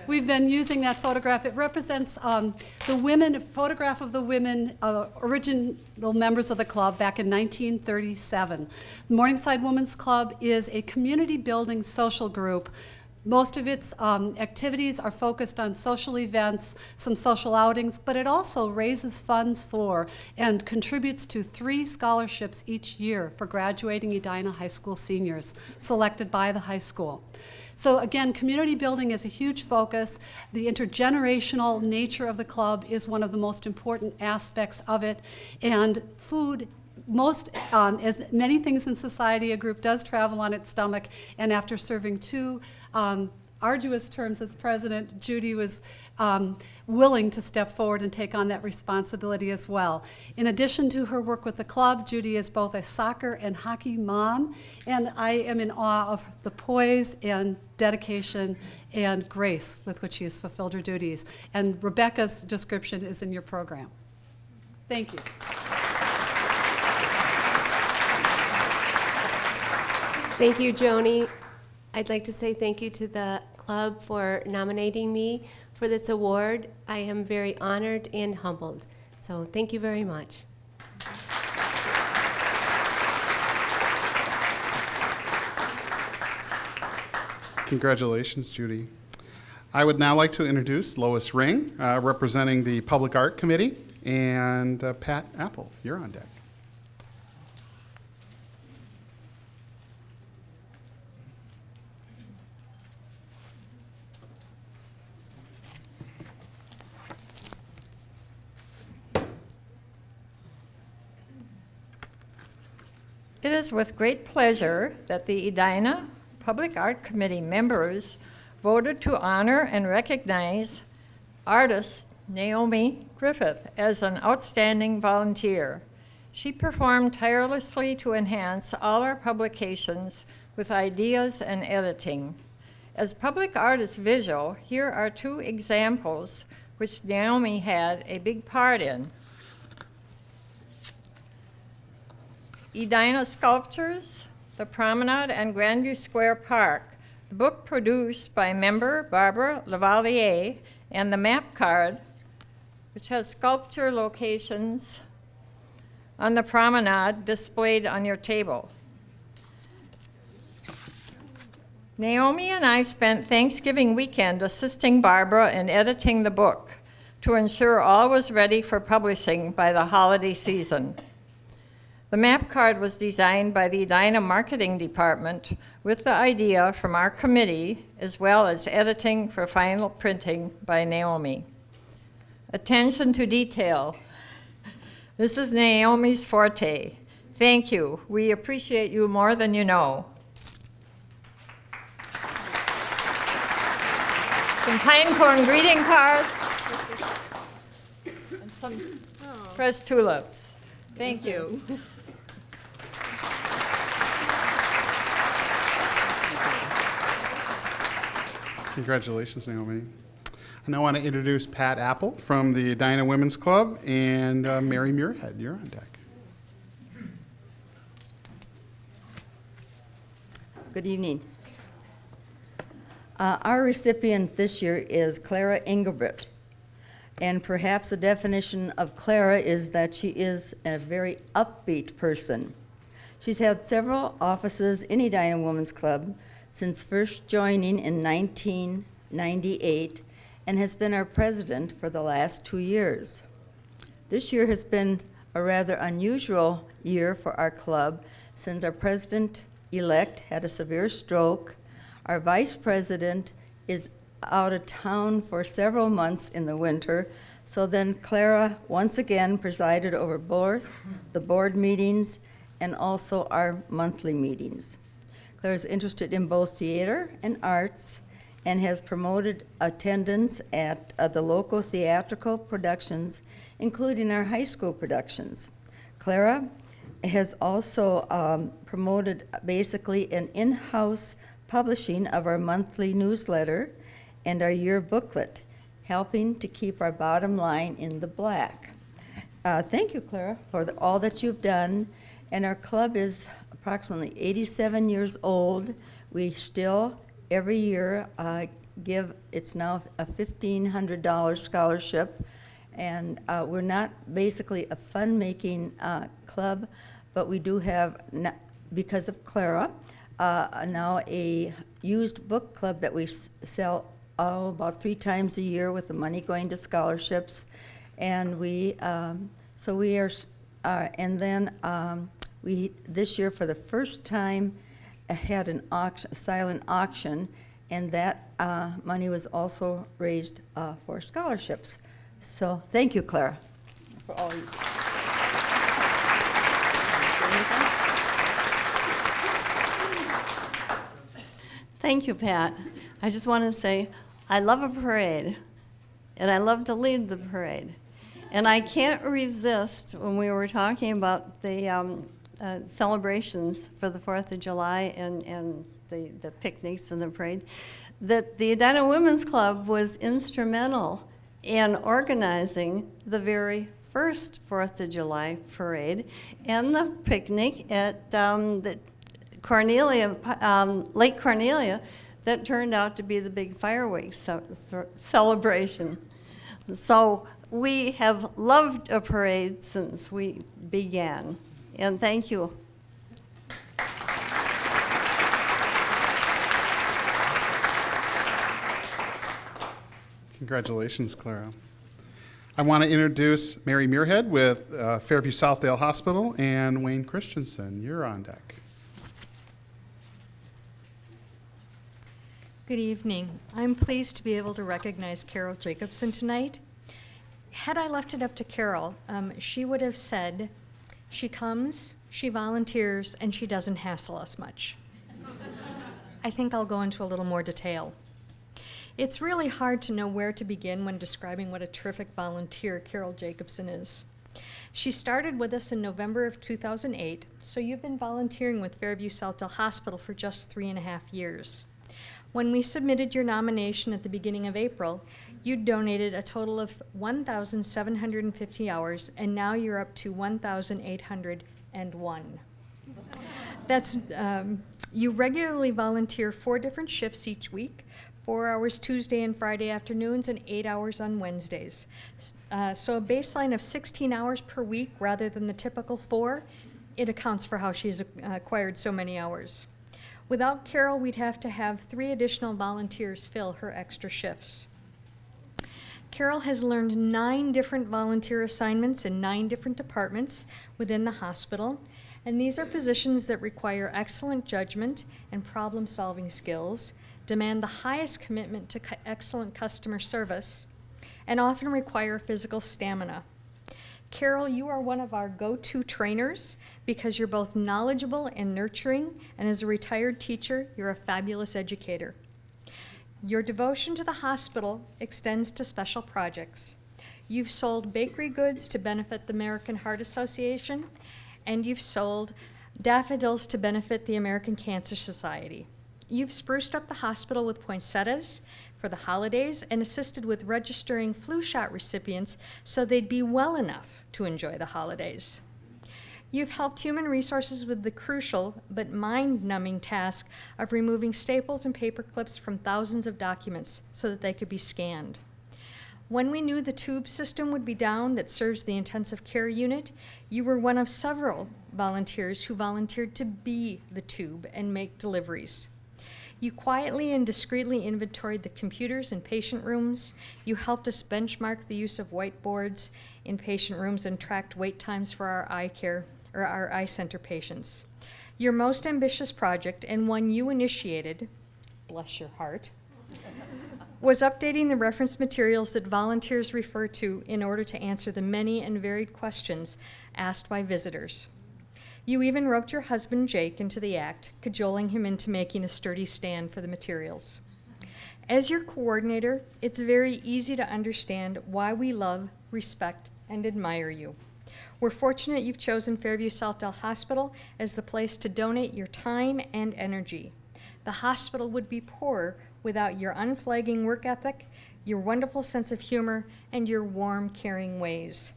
We've been using that photograph. It represents photograph of the women, original members of the club back in 1937. The Morningside Women's Club is a community building social group. Most of its activities are focused on social events, some social outings, but it also raises funds for and contributes to 3 scholarships each year for graduating Edina High School seniors selected by the high school. So again, community building is a huge focus. The intergenerational nature of the club is one of the most important aspects of it, and food. As many things in society, a group does travel on its stomach, and after serving 2 arduous terms as president, Judy was willing to step forward and take on that responsibility as well. In addition to her work with the club, Judy is both a soccer and hockey mom, and I am in awe of the poise and dedication and grace with which she has fulfilled her duties. And Rebecca's description is in your program. Thank you. Thank you, Joni. I'd like to say thank you to the club for nominating me for this award. I am very honored and humbled. So thank you very much. Congratulations, Judy. I would now like to introduce Lois Ring, representing the Public Art Committee, and Pat Apple, you're on deck. It is with great pleasure that the Edina Public Art Committee members voted to honor and recognize artist Naomi Griffith as an outstanding volunteer. She performed tirelessly to enhance all our publications with ideas and editing. As public art is visual, here are 2 examples which Naomi had a big part in. Edina Sculptures, The Promenade and Grandview Square Park, the book produced by member Barbara Lavalier, and the map card, which has sculpture locations on the promenade displayed on your table. Naomi and I spent Thanksgiving weekend assisting Barbara in editing the book to ensure all was ready for publishing by the holiday season. The map card was designed by the Edina Marketing Department with the idea from our committee, as well as editing for final printing by Naomi. Attention to detail. This is Naomi's forte. Thank you. We appreciate you more than you know. Some pine cone greeting cards and some fresh tulips. Thank you. Congratulations, Naomi. And I want to introduce Pat Apple from the Edina Women's Club and Mary Muirhead. You're on deck. Good evening. Our recipient this year is Clara Engelbert. And perhaps the definition of Clara is that she is a very upbeat person. She's had several offices in Edina Women's Club since first joining in 1998 and has been our president for the last 2 years. This year has been a rather unusual year for our club since our president-elect had a severe stroke. Our vice president is out of town for several months in the winter, so then Clara once again presided over both the board meetings and also our monthly meetings. Claire is interested in both theater and arts and has promoted attendance at the local theatrical productions, including our high school productions. Clara has also promoted basically an in-house publishing of our monthly newsletter and our year booklet, helping to keep our bottom line in the black. Thank you, Clara, for all that you've done. And our club is approximately 87 years old. We still, every year, give, it's now a $1,500 scholarship. And we're not basically a fund-making club, but we do have, because of Clara, now a used book club that we sell about 3 times a year with the money going to scholarships. And we, so we are, and then we, this year for the first time, had an auction, a silent auction, and that money was also raised for scholarships. So thank you, Clara, for all you. Thank you, Pat. I just want to say I love a parade, and I love to lead the parade. And I can't resist when we were talking about the celebrations for the 4th of July and the picnics and the parade, that the Edina Women's Club was instrumental in organizing the very first 4th of July parade and the picnic at the Cornelia, Lake Cornelia, that turned out to be the big fireworks celebration. So we have loved a parade since we began, and thank you. Congratulations, Clara. I want to introduce Mary Muirhead with Fairview Southdale Hospital and Wayne Christensen. You're on deck. Good evening. I'm pleased to be able to recognize Carol Jacobson tonight. Had I left it up to Carol, she would have said, she comes, she volunteers, and she doesn't hassle us much. I think I'll go into a little more detail. It's really hard to know where to begin when describing what a terrific volunteer Carol Jacobson is. She started with us in November of 2008, so you've been volunteering with Fairview Southdale Hospital for just 3.5 years. When we submitted your nomination at the beginning of April, you donated a total of 1,750 hours, and now you're up to 1,801. That's, you regularly volunteer 4 different shifts each week, 4 hours Tuesday and Friday afternoons, and 8 hours on Wednesdays. So a baseline of 16 hours per week rather than the typical 4, it accounts for how she's acquired so many hours. Without Carol, we'd have to have 3 additional volunteers fill her extra shifts. Carol has learned 9 different volunteer assignments in 9 different departments within the hospital, And these are positions that require excellent judgment and problem-solving skills, demand the highest commitment to excellent customer service, and often require physical stamina. Carol, you are one of our go-to trainers because you're both knowledgeable and nurturing, and as a retired teacher, you're a fabulous educator. Your devotion to the hospital extends to special projects. You've sold bakery goods to benefit the American Heart Association, and you've sold daffodils to benefit the American Cancer Society. You've spruced up the hospital with poinsettias for the holidays and assisted with registering flu shot recipients so they'd be well enough to enjoy the holidays. You've helped human resources with the crucial but mind-numbing task of removing staples and paper clips from thousands of documents so that they could be scanned. When we knew the tube system would be down that serves the intensive care unit, you were one of several volunteers who volunteered to be the tube and make deliveries. You quietly and discreetly inventoried the computers in patient rooms. You helped us benchmark the use of whiteboards in patient rooms and tracked wait times for our eye care or our eye center patients. Your most ambitious project, and one you initiated, bless your heart, was updating the reference materials that volunteers refer to in order to answer the many and varied questions asked by visitors. You even roped your husband Jake into the act, cajoling him into making a sturdy stand for the materials. As your coordinator, it's very easy to understand why we love, respect, and admire you. We're fortunate you've chosen Fairview Southdale Hospital as the place to donate your time and energy. The hospital would be poorer without your unflagging work ethic, your wonderful sense of humor, and your warm, caring ways.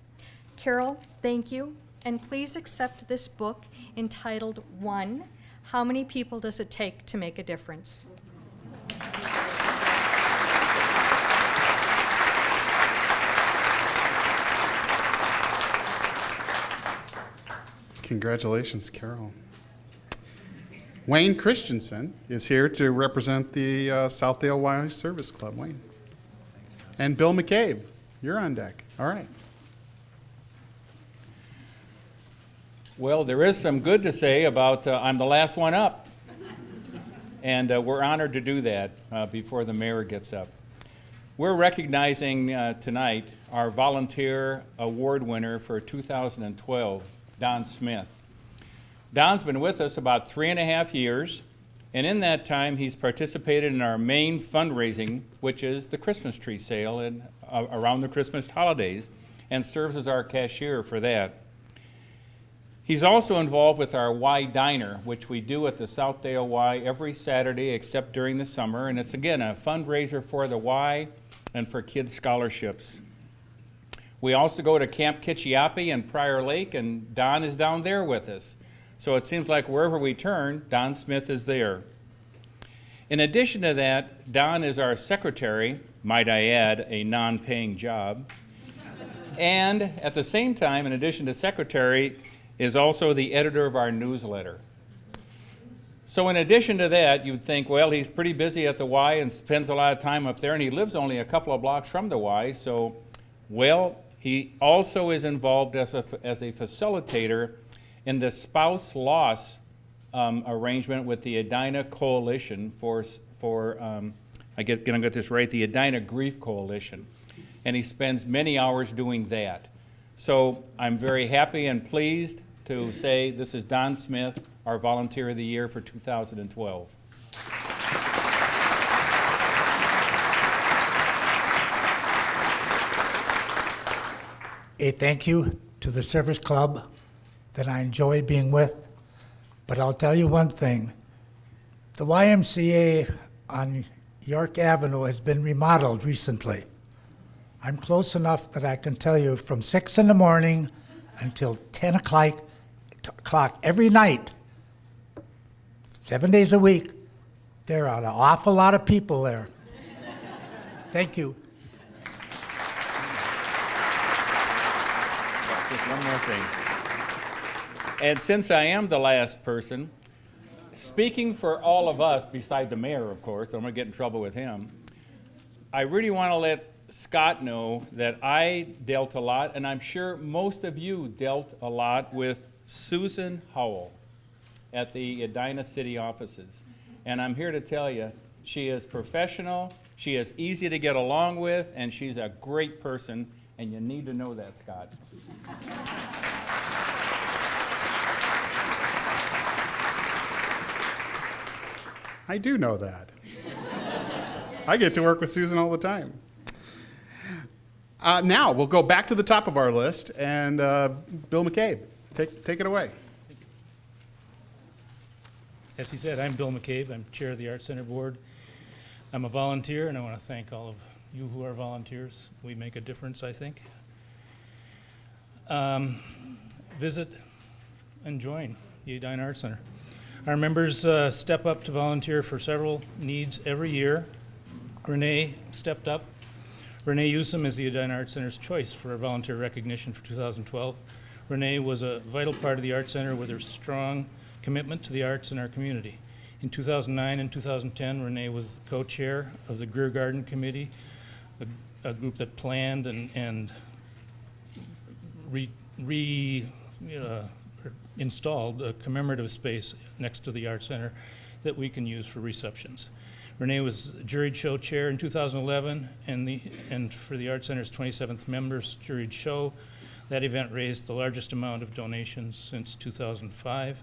Carol, thank you, and please accept this book entitled One, How Many People Does It Take to Make a Difference? Congratulations, Carol. Wayne Christensen is here to represent the Southdale Y Service Club. Wayne. And Bill McCabe, you're on deck. All right. Well, there is some good to say about I'm the last one up. And we're honored to do that before the mayor gets up. We're recognizing tonight our volunteer award winner for 2012, Don Smith. Don's been with us about 3.5 years, and in that time he's participated in our main fundraising, which is the Christmas tree sale and around the Christmas holidays, and serves as our cashier for that. He's also involved with our Y Diner, which we do at the Southdale Y every Saturday except during the summer, and it's again a fundraiser for the Y and for kids' scholarships. We also go to Camp Kitchiapi in Prior Lake, and Don is down there with us. So it seems like wherever we turn, Don Smith is there. In addition to that, Don is our secretary, might I add, a non-paying job. And at the same time, in addition to secretary, is also the editor of our newsletter. So in addition to that, you'd think, well, he's pretty busy at the Y and spends a lot of time up there, and he lives only a couple of blocks from the Y, so, well, he also is involved as a facilitator in the spouse loss arrangement with the Edina Coalition I guess gonna get this right, the Edina Grief Coalition. And he spends many hours doing that. So I'm very happy and pleased to say this is Don Smith, our Volunteer of the Year for 2012. A thank you to the Service Club that I enjoy being with, but I'll tell you one thing. The YMCA on York Avenue has been remodeled recently. I'm close enough that I can tell you from 6 in the morning until 10 o'clock every night, 7 days a week, there are an awful lot of people there. Thank you. Just one more thing. And since I am the last person, speaking for all of us, beside the mayor, of course, I'm going to get in trouble with him, I really want to let Scott know that I dealt a lot, and I'm sure most of you dealt a lot with Susan Howell at the Edina City offices. And I'm here to tell you, she is professional, she is easy to get along with, and she's a great person, and you need to know that, Scott. I do know that. I get to work with Susan all the time. Now, we'll go back to the top of our list, and Bill McCabe, take it away. As he said, I'm Bill McCabe. I'm chair of the Art Center Board. I'm a volunteer, and I want to thank all of you who are volunteers. We make a difference, I think. Visit and join the Edina Art Center. Our members step up to volunteer for several needs every year. Renee stepped up. Renee Usum is the Edina Art Center's choice for volunteer recognition for 2012. Renee was a vital part of the Art Center with her strong commitment to the arts in our community. In 2009 and 2010, Renee was co-chair of the Greer Garden Committee, a group that planned and installed a commemorative space next to the Art Center that we can use for receptions. Renee was juried show chair in 2011, and for the Art Center's 27th members juried show, that event raised the largest amount of donations since 2005.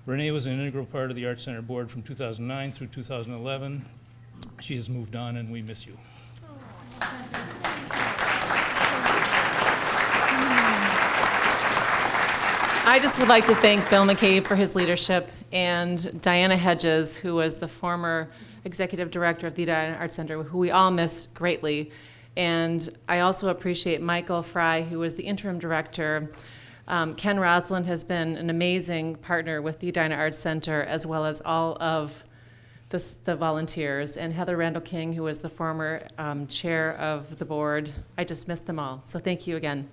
Renee was an integral part of the Art Center board from 2009 through 2011. She has moved on, and we miss you. I just would like to thank Bill McCabe for his leadership and Diana Hedges, who was the former executive director of the Edina Art Center, who we all miss greatly. And I also appreciate Michael Fry, who was the interim director. Ken Roslin has been an amazing partner with the Edina Art Center, as well as all of the volunteers, and Heather Randall King, who was the former chair of the board. I just missed them all, so thank you again.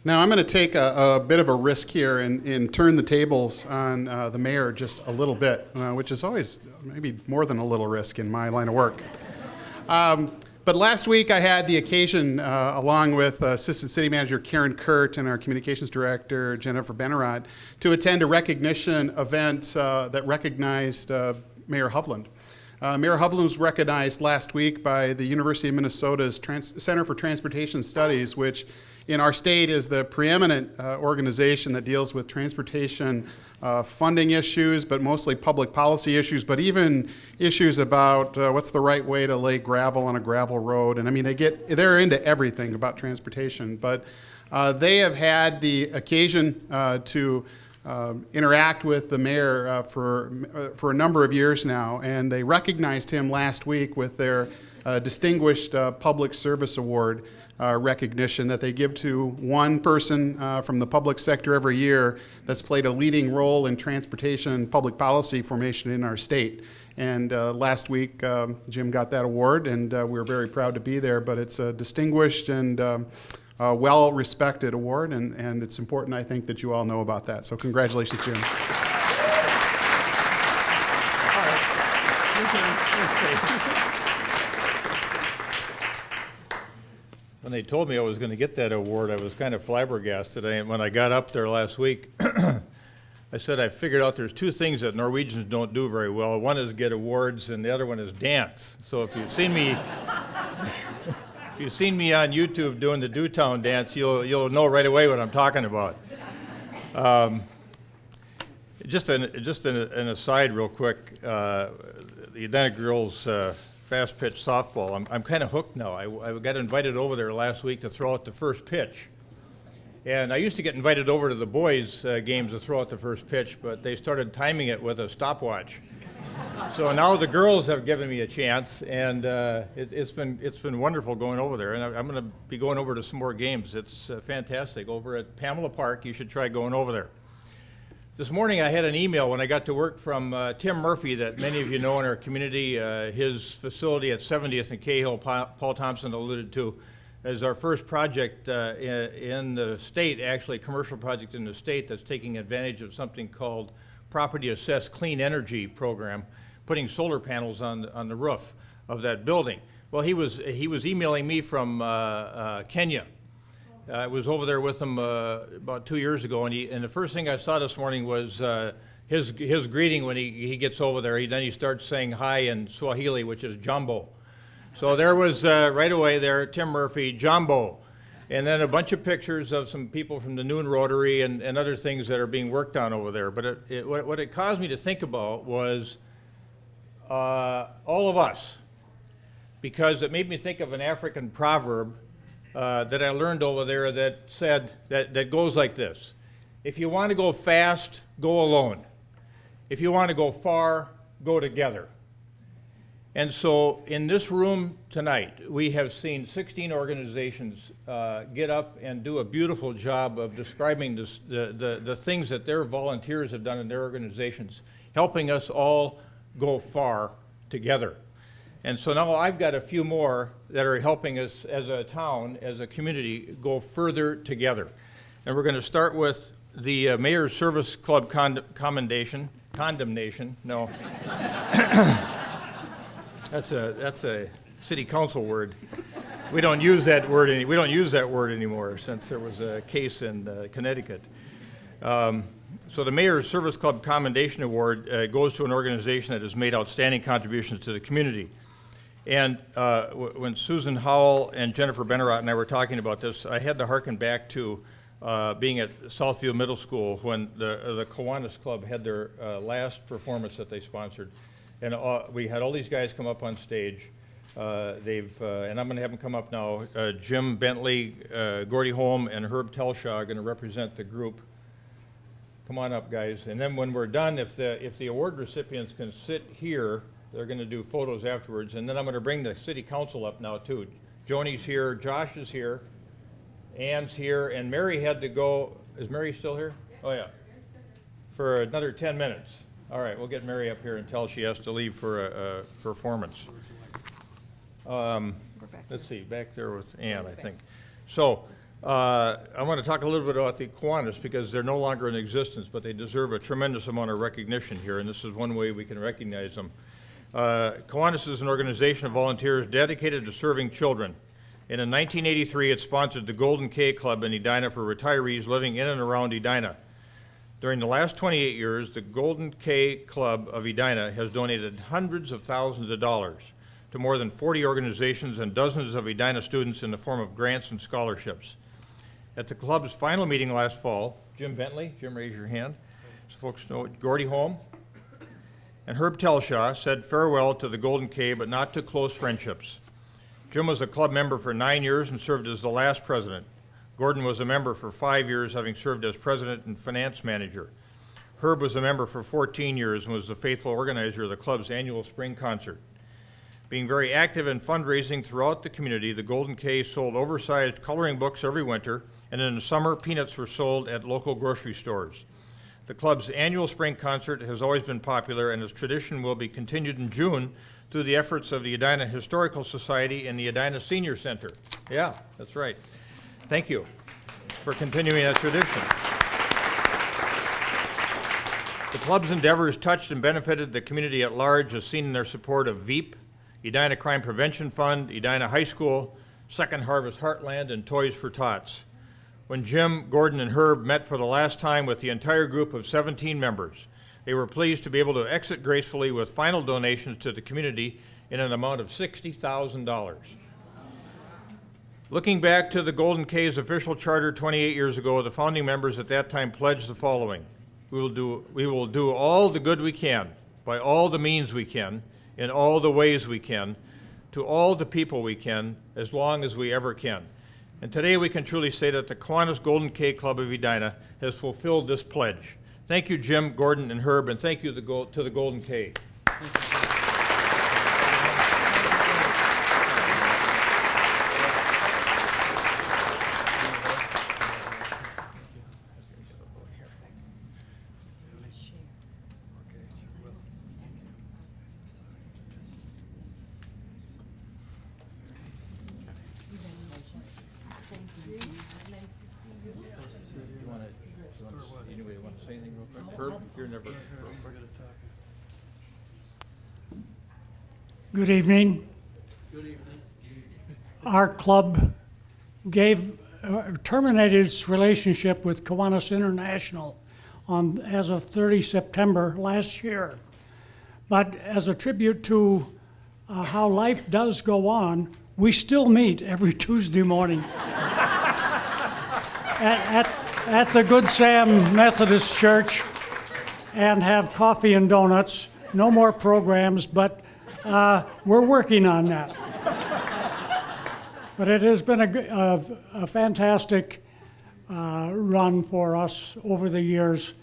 Now, I'm going to take a bit of a risk here and turn the tables on the mayor just a little bit, which is always maybe more than a little risk in my line of work. But last week I had the occasion, along with Assistant City Manager Karen Kurt and our Communications Director Jennifer Benarad, to attend a recognition event that recognized Mayor Hovland. Mayor Hovland was recognized last week by the University of Minnesota's Center for Transportation Studies, which in our state is the preeminent organization that deals with transportation funding issues, but mostly public policy issues, but even issues about what's the right way to lay gravel on a gravel road. And I mean, they're into everything about transportation, but they have had the occasion to interact with the mayor for a number of years now, and they recognized him last week with their Distinguished Public Service Award recognition that they give to one person from the public sector every year that's played a leading role in transportation and public policy formation in our state. And last week, Jim got that award, and we're very proud to be there, but it's a distinguished and well-respected award, and it's important, I think, that you all know about that. So congratulations, Jim. When they told me I was going to get that award, I was kind of flabbergasted. And when I got up there last week, I said I figured out there's two things that Norwegians don't do very well. One is get awards, and the other one is dance. So if you've seen me, on YouTube doing the Dewtown dance, you'll know right away what I'm talking about. Just an aside, real quick. The Edina girls. Fast pitch softball. I'm kind of hooked now. I got invited over there last week to throw out the first pitch. And I used to get invited over to the boys' games to throw out the first pitch, but they started timing it with a stopwatch. So now the girls have given me a chance, and it's been wonderful going over there. And I'm going to be going over to some more games. It's fantastic. Over at Pamela Park, you should try going over there. This morning I had an email when I got to work from Tim Murphy that many of you know in our community. His facility at 70th and Cahill, Paul Thompson alluded to, is our first project in the state, actually a commercial project in the state that's taking advantage of something called Property Assessed Clean Energy Program, putting solar panels on the roof of that building. Well, he was emailing me from Kenya. I was over there with him about 2 years ago, and the first thing I saw this morning was his greeting when he gets over there. Then he starts saying hi in Swahili, which is Jambo. So there was right away there, Tim Murphy, Jambo. And then a bunch of pictures of some people from the Noon Rotary and other things that are being worked on over there. But what it caused me to think about was all of us, because it made me think of an African proverb that I learned over there that said, that goes like this: if you want to go fast, go alone. If you want to go far, go together. And so in this room tonight, we have seen 16 organizations get up and do a beautiful job of describing the things that their volunteers have done in their organizations, helping us all go far together. And so now I've got a few more that are helping us as a town, as a community, go further together. And we're going to start with the Mayor's Service Club condemnation. No. That's a city council word. We don't use that word anymore since there was a case in Connecticut. So the Mayor's Service Club Commendation Award goes to an organization that has made outstanding contributions to the community. And when Susan Howell and Jennifer Benarott and I were talking about this, I had to hearken back to being at Southview Middle School when the Kiwanis Club had their last performance that they sponsored. And we had all these guys come up on stage. And I'm going to have them come up now. Jim Bentley, Gordy Holm, and Herb Telshaw are going to represent the group. Come on up, guys. And then when we're done, if the award recipients can sit here, they're going to do photos afterwards. And then I'm going to bring the city council up now, too. Joni's here, Josh is here, Ann's here, and Mary had to go. Is Mary still here? Oh, yeah. For another 10 minutes. All right, we'll get Mary up here until she has to leave for a performance. Let's see, back there with Ann, I think. So I want to talk a little bit about the Kiwanis because they're no longer in existence, but they deserve a tremendous amount of recognition here, and this is one way we can recognize them. Kiwanis is an organization of volunteers dedicated to serving children. And in 1983, it sponsored the Golden K Club in Edina for retirees living in and around Edina. During the last 28 years, the Golden K Club of Edina has donated hundreds of thousands of dollars to more than 40 organizations and dozens of Edina students in the form of grants and scholarships. At the club's final meeting last fall, Jim Bentley, Jim, raise your hand, so folks know, Gordy Holm, and Herb Telshaw said farewell to the Golden K, but not to close friendships. Jim was a club member for 9 years and served as the last president. Gordon was a member for 5 years, having served as president and finance manager. Herb was a member for 14 years and was the faithful organizer of the club's annual spring concert. Being very active in fundraising throughout the community, the Golden K sold oversized coloring books every winter, and in the summer, peanuts were sold at local grocery stores. The club's annual spring concert has always been popular, and its tradition will be continued in June through the efforts of the Edina Historical Society and the Edina Senior Center. Yeah, that's right. Thank you for continuing that tradition. The club's endeavors touched and benefited the community at large, as seen in their support of VEEP, Edina Crime Prevention Fund, Edina High School, Second Harvest Heartland, and Toys for Tots. When Jim, Gordon, and Herb met for the last time with the entire group of 17 members, they were pleased to be able to exit gracefully with final donations to the community in an amount of $60,000. Looking back to the Golden K's official charter 28 years ago, the founding members at that time pledged the following: we will do all the good we can, by all the means we can, in all the ways we can, to all the people we can, as long as we ever can. And today we can truly say that the Kiwanis Golden K Club of Edina has fulfilled this pledge. Thank you, Jim, Gordon, and Herb, and thank you to the Golden K. Anybody want to say anything real quick? Herb, you're never. Good evening. Good evening. our club terminated its relationship with Kiwanis International as of 30 September last year. But as a tribute to how life does go on, we still meet every Tuesday morning at the Good Sam Methodist Church and have coffee and donuts. No more programs, but we're working on that. But it has been a fantastic run for us over the years,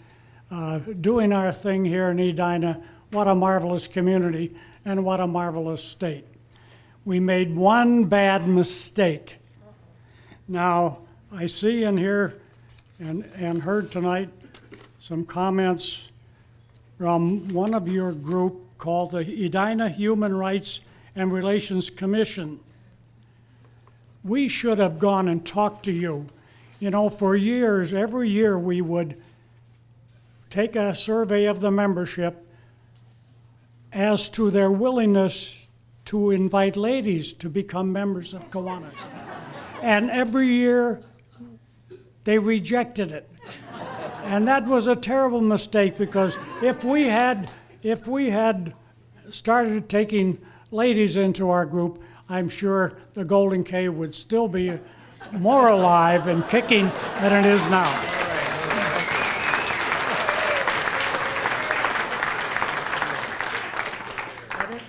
doing our thing here in Edina. What a marvelous community and what a marvelous state. We made one bad mistake. Now, I see and hear and heard tonight some comments from one of your group called the Edina Human Rights and Relations Commission. We should have gone and talked to you. You know, for years, every year we would take a survey of the membership as to their willingness to invite ladies to become members of Kiwanis. And every year they rejected it. And that was a terrible mistake, because if we had started taking ladies into our group, I'm sure the Golden K would still be more alive and kicking than it is now.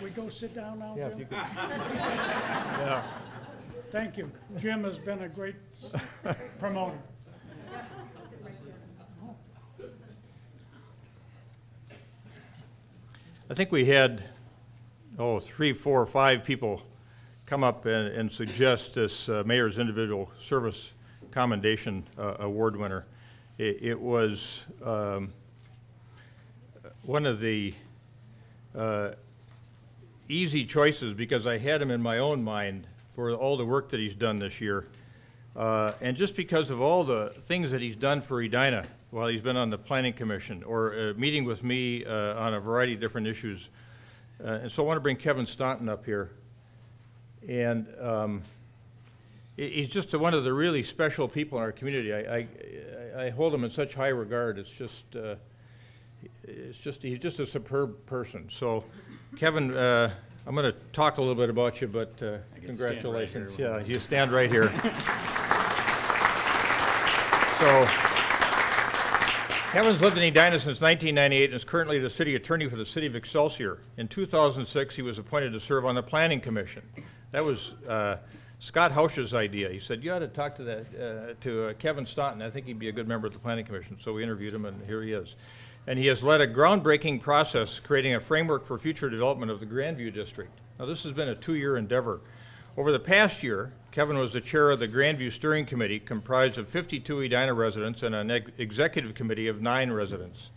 We go sit down now, Yeah, Jim? if you could. Yeah. Thank you. Jim has been a great promoter. I think we had, 3, 4, 5 people come up and suggest this Mayor's Individual Service Commendation Award winner. It was one of the easy choices, because I had him in my own mind for all the work that he's done this year. And just because of all the things that he's done for Edina while he's been on the Planning Commission, or meeting with me on a variety of different issues. And so I want to bring Kevin Staunton up here. And he's just one of the really special people in our community. I hold him in such high regard. He's just a superb person. So, Kevin, I'm going to talk a little bit about you, but congratulations. Stand right here. Yeah, you stand right here. So, Kevin's lived in Edina since 1998 and is currently the city attorney for the city of Excelsior. In 2006, he was appointed to serve on the Planning Commission. That was Scott Hausch's idea. He said, you ought to talk to Kevin Staunton. I think he'd be a good member of the Planning Commission. So we interviewed him, and here he is. And he has led a groundbreaking process creating a framework for future development of the Grandview District. Now, this has been a 2-year endeavor. Over the past year, Kevin was the chair of the Grandview Steering Committee, comprised of 52 Edina residents and an executive committee of 9 residents.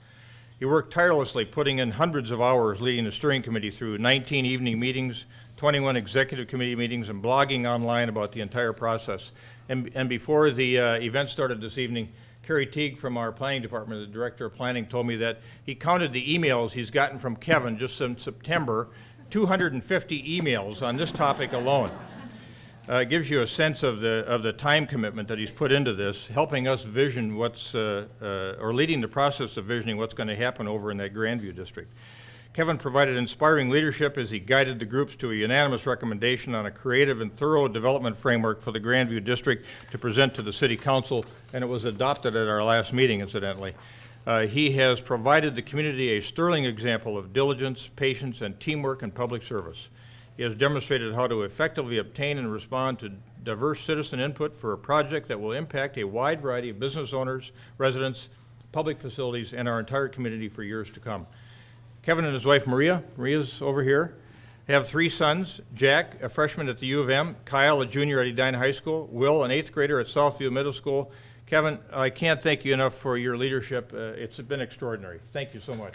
He worked tirelessly, putting in hundreds of hours leading the steering committee through 19 evening meetings, 21 executive committee meetings, and blogging online about the entire process. And before the event started this evening, Kerry Teague from our planning department, the director of planning, told me that he counted the emails he's gotten from Kevin just since September, 250 emails on this topic alone. It gives you a sense of the time commitment that he's put into this, helping us vision or leading the process of visioning what's going to happen over in that Grandview district. Kevin provided inspiring leadership as he guided the groups to a unanimous recommendation on a creative and thorough development framework for the Grandview district to present to the city council, and it was adopted at our last meeting, incidentally. He has provided the community a sterling example of diligence, patience, and teamwork in public service. He has demonstrated how to effectively obtain and respond to diverse citizen input for a project that will impact a wide variety of business owners, residents, public facilities, and our entire community for years to come. Kevin and his wife Maria's over here, have 3 sons: Jack, a freshman at the U of M, Kyle, a junior at Edina High School, Will, an 8th grader at Southview Middle School. Kevin, I can't thank you enough for your leadership. It's been extraordinary. Thank you so much.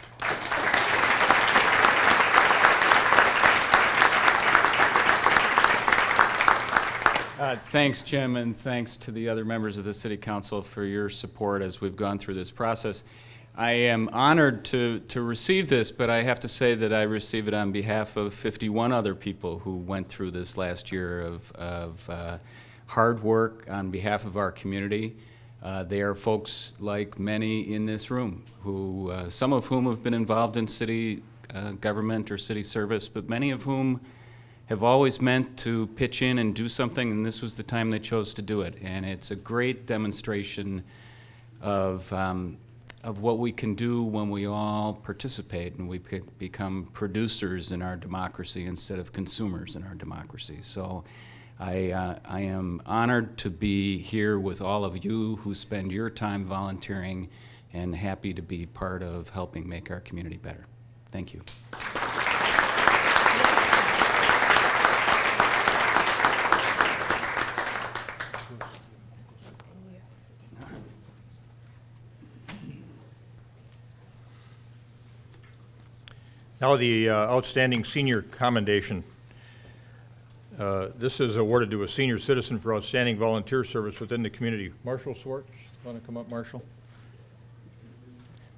Thanks, Jim, and thanks to the other members of the City Council for your support as we've gone through this process. I am honored to receive this, but I have to say that I receive it on behalf of 51 other people who went through this last year of hard work on behalf of our community. They are folks like many in this room, who some of whom have been involved in city government or city service, but many of whom have always meant to pitch in and do something, and this was the time they chose to do it. And it's a great demonstration of what we can do when we all participate and we become producers in our democracy instead of consumers in our democracy. So I am honored to be here with all of you who spend your time volunteering, and happy to be part of helping make our community better. Thank you. Now the Outstanding Senior Commendation. This is awarded to a senior citizen for outstanding volunteer service within the community. Marshall Swartz, want to come up, Marshall?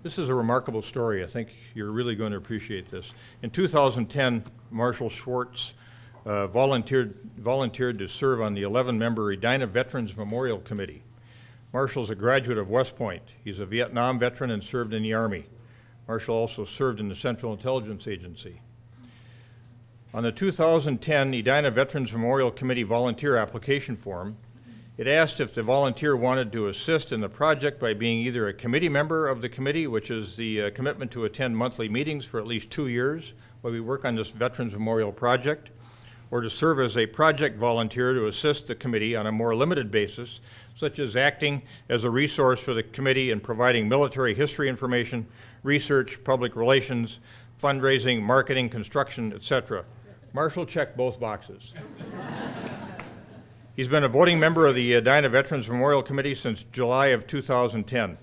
This is a remarkable story. I think you're really going to appreciate this. In 2010, Marshall Swartz volunteered to serve on the 11-member Edina Veterans Memorial Committee. Marshall's a graduate of West Point. He's a Vietnam veteran and served in the Army. Marshall also served in the Central Intelligence Agency. On the 2010 Edina Veterans Memorial Committee volunteer application form, it asked if the volunteer wanted to assist in the project by being either a committee member of the committee, which is the commitment to attend monthly meetings for at least 2 years while we work on this Veterans Memorial project, or to serve as a project volunteer to assist the committee on a more limited basis, such as acting as a resource for the committee in providing military history information, research, public relations, fundraising, marketing, construction, etc. Marshall checked both boxes. He's been a voting member of the Edina Veterans Memorial Committee since July of 2010.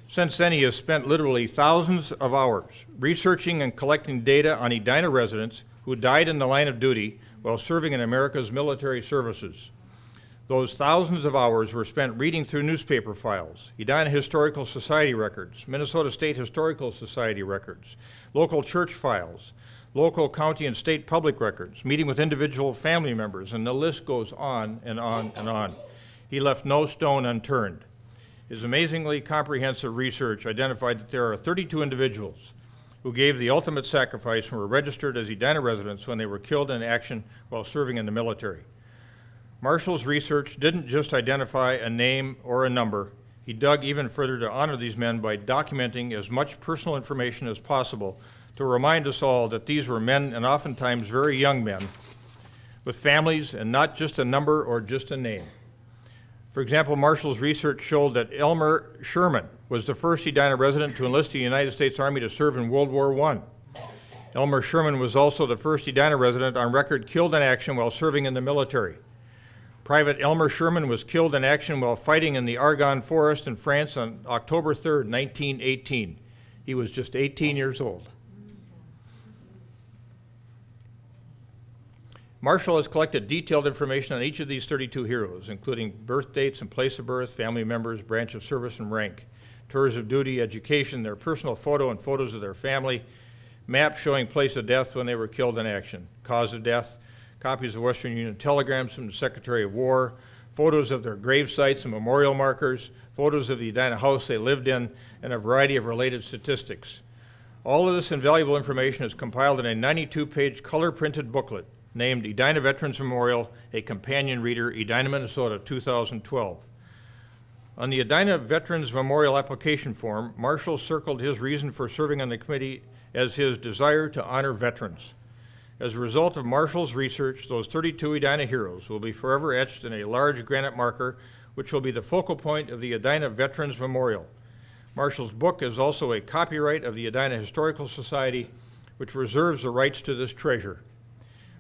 Since then, he has spent literally thousands of hours researching and collecting data on Edina residents who died in the line of duty while serving in America's military services. Those thousands of hours were spent reading through newspaper files, Edina Historical Society records, Minnesota State Historical Society records, local church files, local, county, and state public records, meeting with individual family members, and the list goes on and on and on. He left no stone unturned. His amazingly comprehensive research identified that there are 32 individuals who gave the ultimate sacrifice and were registered as Edina residents when they were killed in action while serving in the military. Marshall's research didn't just identify a name or a number. He dug even further to honor these men by documenting as much personal information as possible to remind us all that these were men, and oftentimes very young men, with families and not just a number or just a name. For example, Marshall's research showed that Elmer Sherman was the first Edina resident to enlist the United States Army to serve in World War I. Elmer Sherman was also the first Edina resident on record killed in action while serving in the military. Private Elmer Sherman was killed in action while fighting in the Argonne Forest in France on October 3rd, 1918. He was just 18 years old. Marshall has collected detailed information on each of these 32 heroes, including birth dates and place of birth, family members, branch of service and rank, tours of duty, education, their personal photo and photos of their family, maps showing place of death when they were killed in action, cause of death, copies of Western Union telegrams from the Secretary of War, photos of their grave sites and memorial markers, photos of the Edina house they lived in, and a variety of related statistics. All of this invaluable information is compiled in a 92-page color-printed booklet named Edina Veterans Memorial, a Companion Reader, Edina, Minnesota, 2012. On the Edina Veterans Memorial application form, Marshall circled his reason for serving on the committee as his desire to honor veterans. As a result of Marshall's research, those 32 Edina heroes will be forever etched in a large granite marker, which will be the focal point of the Edina Veterans Memorial. Marshall's book is also a copyright of the Edina Historical Society, which reserves the rights to this treasure.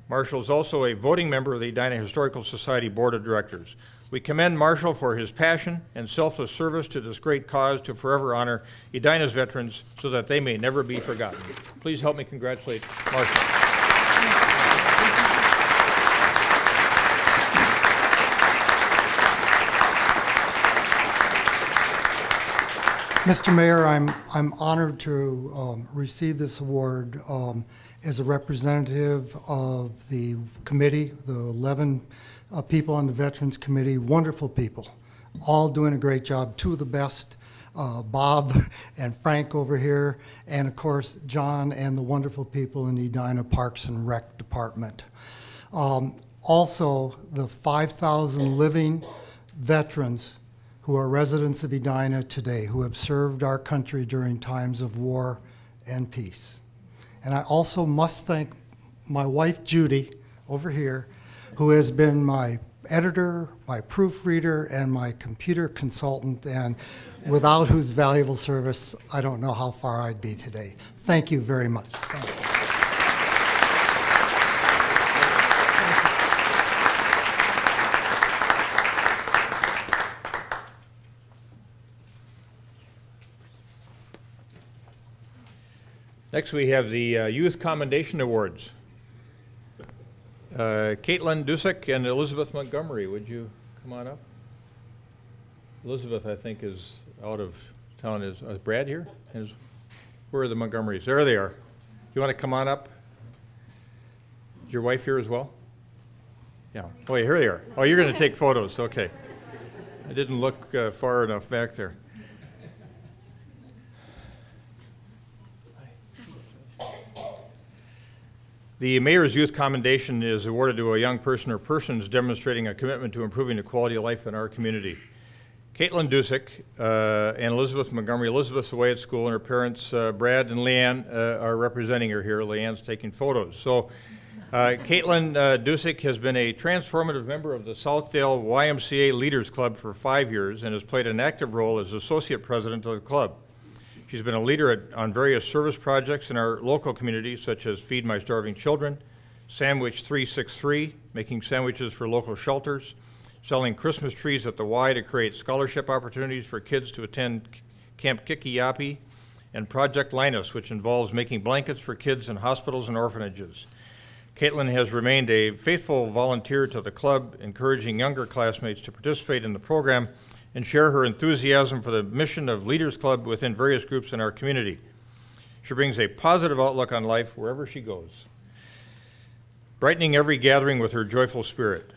Marshall is also a voting member of the Edina Historical Society Board of Directors. We commend Marshall for his passion and selfless service to this great cause to forever honor Edina's veterans so that they may never be forgotten. Please help me congratulate Marshall. Mr. Mayor, I'm honored to receive this award as a representative of the committee, the 11 people on the Veterans Committee, wonderful people, all doing a great job. Two of the best, Bob and Frank over here, and of course, John and the wonderful people in the Edina Parks and Rec Department. Also, the 5,000 living veterans who are residents of Edina today, who have served our country during times of war and peace. And I also must thank my wife, Judy, over here, who has been my editor, my proofreader, and my computer consultant, and without whose valuable service, I don't know how far I'd be today. Thank you very much. Thank you. Next, we have the Youth Commendation Awards. Caitlin Dusick and Elizabeth Montgomery, would you come on up? Elizabeth, I think, is out of town. Is Brad here? Where are the Montgomerys? There they are. You want to come on up? Is your wife here as well? Yeah. Oh, here they are. Oh, you're going to take photos. Okay. I didn't look far enough back there. The Mayor's Youth Commendation is awarded to a young person or persons demonstrating a commitment to improving the quality of life in our community. Caitlin Dusick and Elizabeth Montgomery. Elizabeth's away at school, and her parents, Brad and Leanne, are representing her here. Leanne's taking photos. So Caitlin Dusick has been a transformative member of the Southdale YMCA Leaders Club for 5 years and has played an active role as associate president of the club. She's been a leader on various service projects in our local community, such as Feed My Starving Children, Sandwich 363, making sandwiches for local shelters, selling Christmas trees at the Y to create scholarship opportunities for kids to attend Camp Kikiapi, and Project Linus, which involves making blankets for kids in hospitals and orphanages. Caitlin has remained a faithful volunteer to the club, encouraging younger classmates to participate in the program and share her enthusiasm for the mission of Leaders Club within various groups in our community. She brings a positive outlook on life wherever she goes, brightening every gathering with her joyful spirit.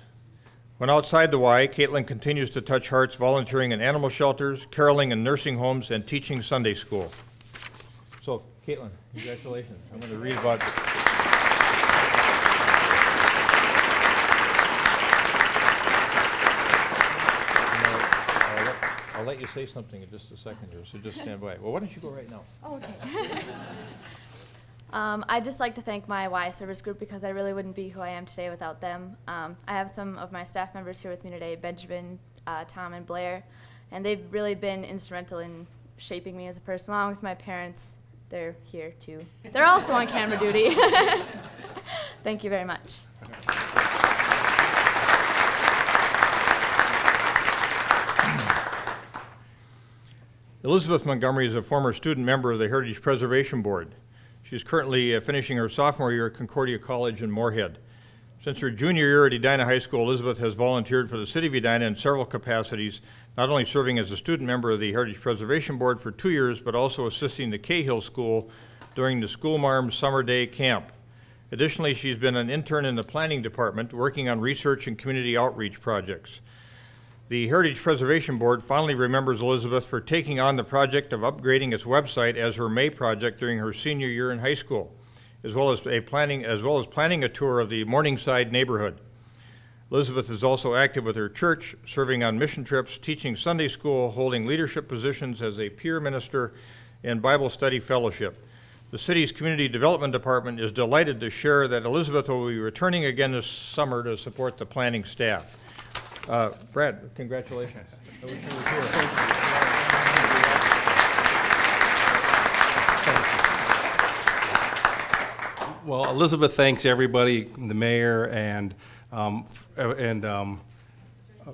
When outside the Y, Caitlin continues to touch hearts volunteering in animal shelters, caroling in nursing homes, and teaching Sunday school. So, Caitlin, congratulations. I'm going to read about I'll let you say something in just a second here, so just stand by. Well, why don't you go right now? Oh, okay. I'd just like to thank my Y service group because I really wouldn't be who I am today without them. I have some of my staff members here with me today, Benjamin, Tom, and Blair, and they've really been instrumental in shaping me as a person, along with my parents. They're here too. They're also on camera duty. Thank you very much. Elizabeth Montgomery is a former student member of the Heritage Preservation Board. She is currently finishing her sophomore year at Concordia College in Moorhead. Since her junior year at Edina High School, Elizabeth has volunteered for the City of Edina in several capacities, not only serving as a student member of the Heritage Preservation Board for 2 years, but also assisting the Cahill School during the School Marm Summer Day Camp. Additionally, she's been an intern in the planning department, working on research and community outreach projects. The Heritage Preservation Board finally remembers Elizabeth for taking on the project of upgrading its website as her May project during her senior year in high school, as well as planning a tour of the Morningside neighborhood. Elizabeth is also active with her church, serving on mission trips, teaching Sunday school, holding leadership positions as a peer minister and Bible study fellowship. The city's Community Development Department is delighted to share that Elizabeth will be returning again this summer to support the planning staff. Brad, congratulations. I wish you were here. Well, Elizabeth thanks everybody, the mayor and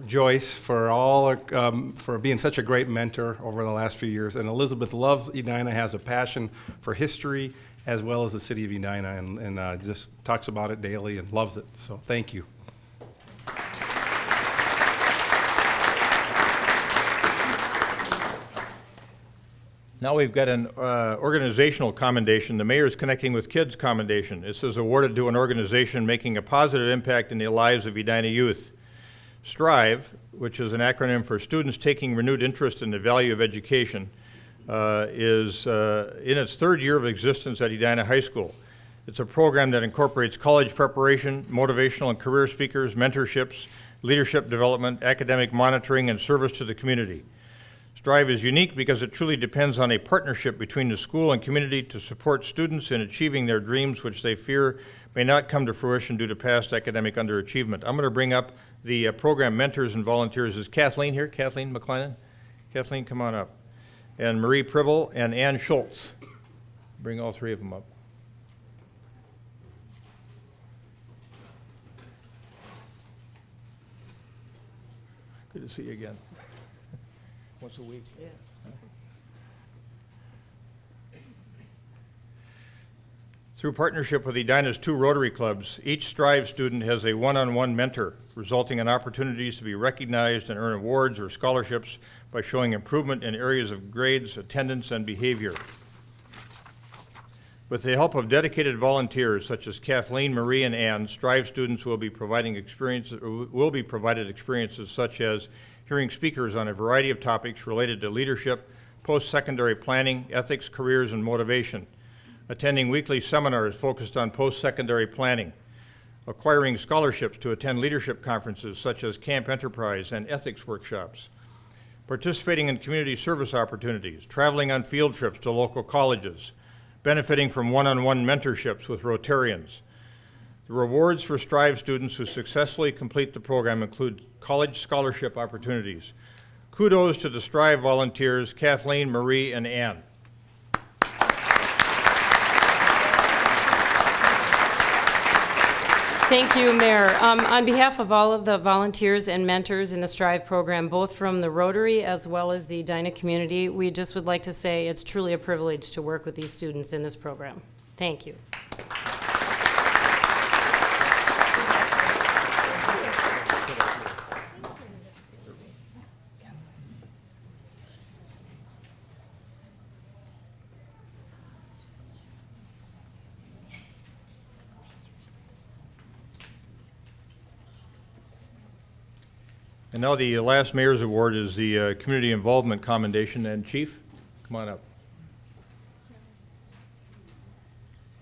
Joyce for being such a great mentor over the last few years. And Elizabeth loves Edina, has a passion for history as well as the city of Edina, and just talks about it daily and loves it. So thank you. Now we've got an organizational commendation, the Mayor's Connecting with Kids commendation. This is awarded to an organization making a positive impact in the lives of Edina youth. STRIVE, which is an acronym for Students Taking Renewed Interest in the Value of Education, is in its third year of existence at Edina High School. It's a program that incorporates college preparation, motivational and career speakers, mentorships, leadership development, academic monitoring, and service to the community. STRIVE is unique because it truly depends on a partnership between the school and community to support students in achieving their dreams, which they fear may not come to fruition due to past academic underachievement. I'm going to bring up the program mentors and volunteers. Is Kathleen here? Kathleen McLennan? Kathleen, come on up. And Marie Pribble and Ann Schultz. Bring all three of them up. Good to see you again. Once a week. Yeah. Through partnership with Edina's 2 Rotary Clubs, each STRIVE student has a one-on-one mentor, resulting in opportunities to be recognized and earn awards or scholarships by showing improvement in areas of grades, attendance, and behavior. With the help of dedicated volunteers such as Kathleen, Marie, and Ann, STRIVE students will be provided experiences such as hearing speakers on a variety of topics related to leadership, post-secondary planning, ethics, careers, and motivation, attending weekly seminars focused on post-secondary planning, acquiring scholarships to attend leadership conferences such as Camp Enterprise and ethics workshops, participating in community service opportunities, traveling on field trips to local colleges, benefiting from one-on-one mentorships with Rotarians. The rewards for STRIVE students who successfully complete the program include college scholarship opportunities. Kudos to the STRIVE volunteers, Kathleen, Marie, and Ann. Thank you, Mayor. On behalf of all of the volunteers and mentors in the STRIVE program, both from the Rotary as well as the Edina community, we just would like to say it's truly a privilege to work with these students in this program. Thank you. And now the last Mayor's Award is the Community Involvement Commendation. And Chief, come on up.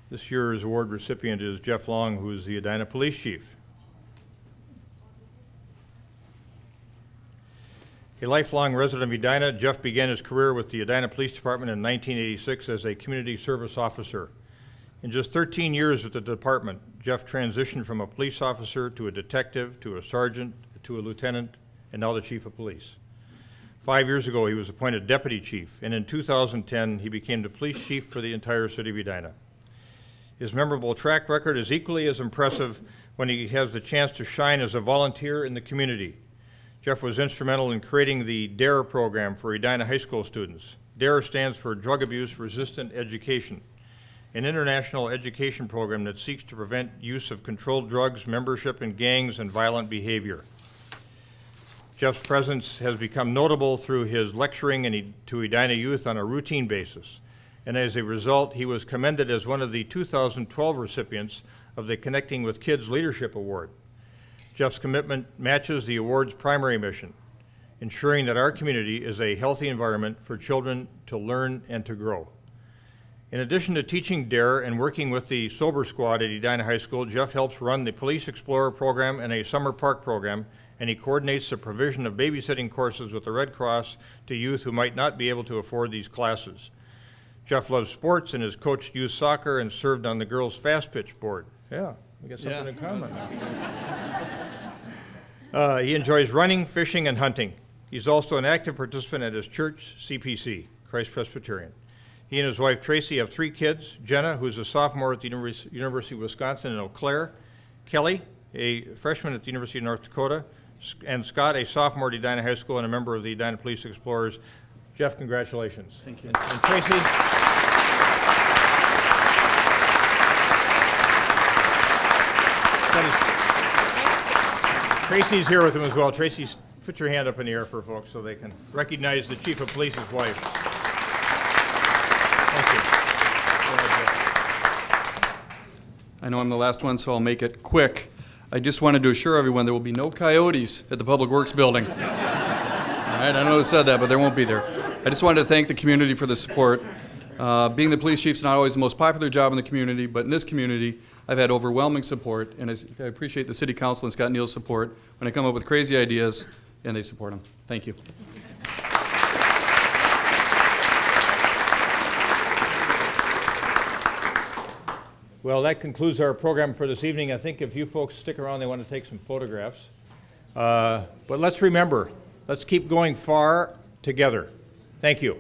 This year's award recipient is Jeff Long, who is the Edina Police Chief. A lifelong resident of Edina, Jeff began his career with the Edina Police Department in 1986 as a community service officer. In just 13 years with the department, Jeff transitioned from a police officer to a detective, to a sergeant, to a lieutenant, and now the chief of police. 5 years ago, he was appointed deputy chief, and in 2010, he became the police chief for the entire city of Edina. His memorable track record is equally as impressive when he has the chance to shine as a volunteer in the community. Jeff was instrumental in creating the DARE program for Edina high school students. DARE stands for Drug Abuse Resistant Education, an international education program that seeks to prevent use of controlled drugs, membership in gangs, and violent behavior. Jeff's presence has become notable through his lecturing to Edina youth on a routine basis, and as a result, he was commended as one of the 2012 recipients of the Connecting with Kids Leadership Award. Jeff's commitment matches the award's primary mission, ensuring that our community is a healthy environment for children to learn and to grow. In addition to teaching DARE and working with the Sober Squad at Edina High School, Jeff helps run the Police Explorer program and a summer park program, and he coordinates the provision of babysitting courses with the Red Cross to youth who might not be able to afford these classes. Jeff loves sports and has coached youth soccer and served on the girls' fast pitch board. Yeah, we got something in common. He enjoys running, fishing, and hunting. He's also an active participant at his church, CPC, Christ Presbyterian. He and his wife, Tracy, have 3 kids, Jenna, who's a sophomore at the University of Wisconsin in Eau Claire, Kelly, a freshman at the University of North Dakota, and Scott, a sophomore at Edina High School and a member of the Edina Police Explorers. Jeff, congratulations. Thank you. And Tracy. Tracy's here with him as well. Tracy, put your hand up in the air for folks so they can recognize the Chief of Police's wife. I know I'm the last one, so I'll make it quick. I just wanted to assure everyone there will be no coyotes at the Public Works building. All right, I know who said that, but there won't be there. I just wanted to thank the community for the support. Being the police chief's not always the most popular job in the community, but in this community, I've had overwhelming support, and I appreciate the City Council and Scott Neal's support when I come up with crazy ideas, and they support them. Thank you. Well, that concludes our program for this evening. I think if you folks stick around, they want to take some photographs. But let's remember, let's keep going far together. Thank you.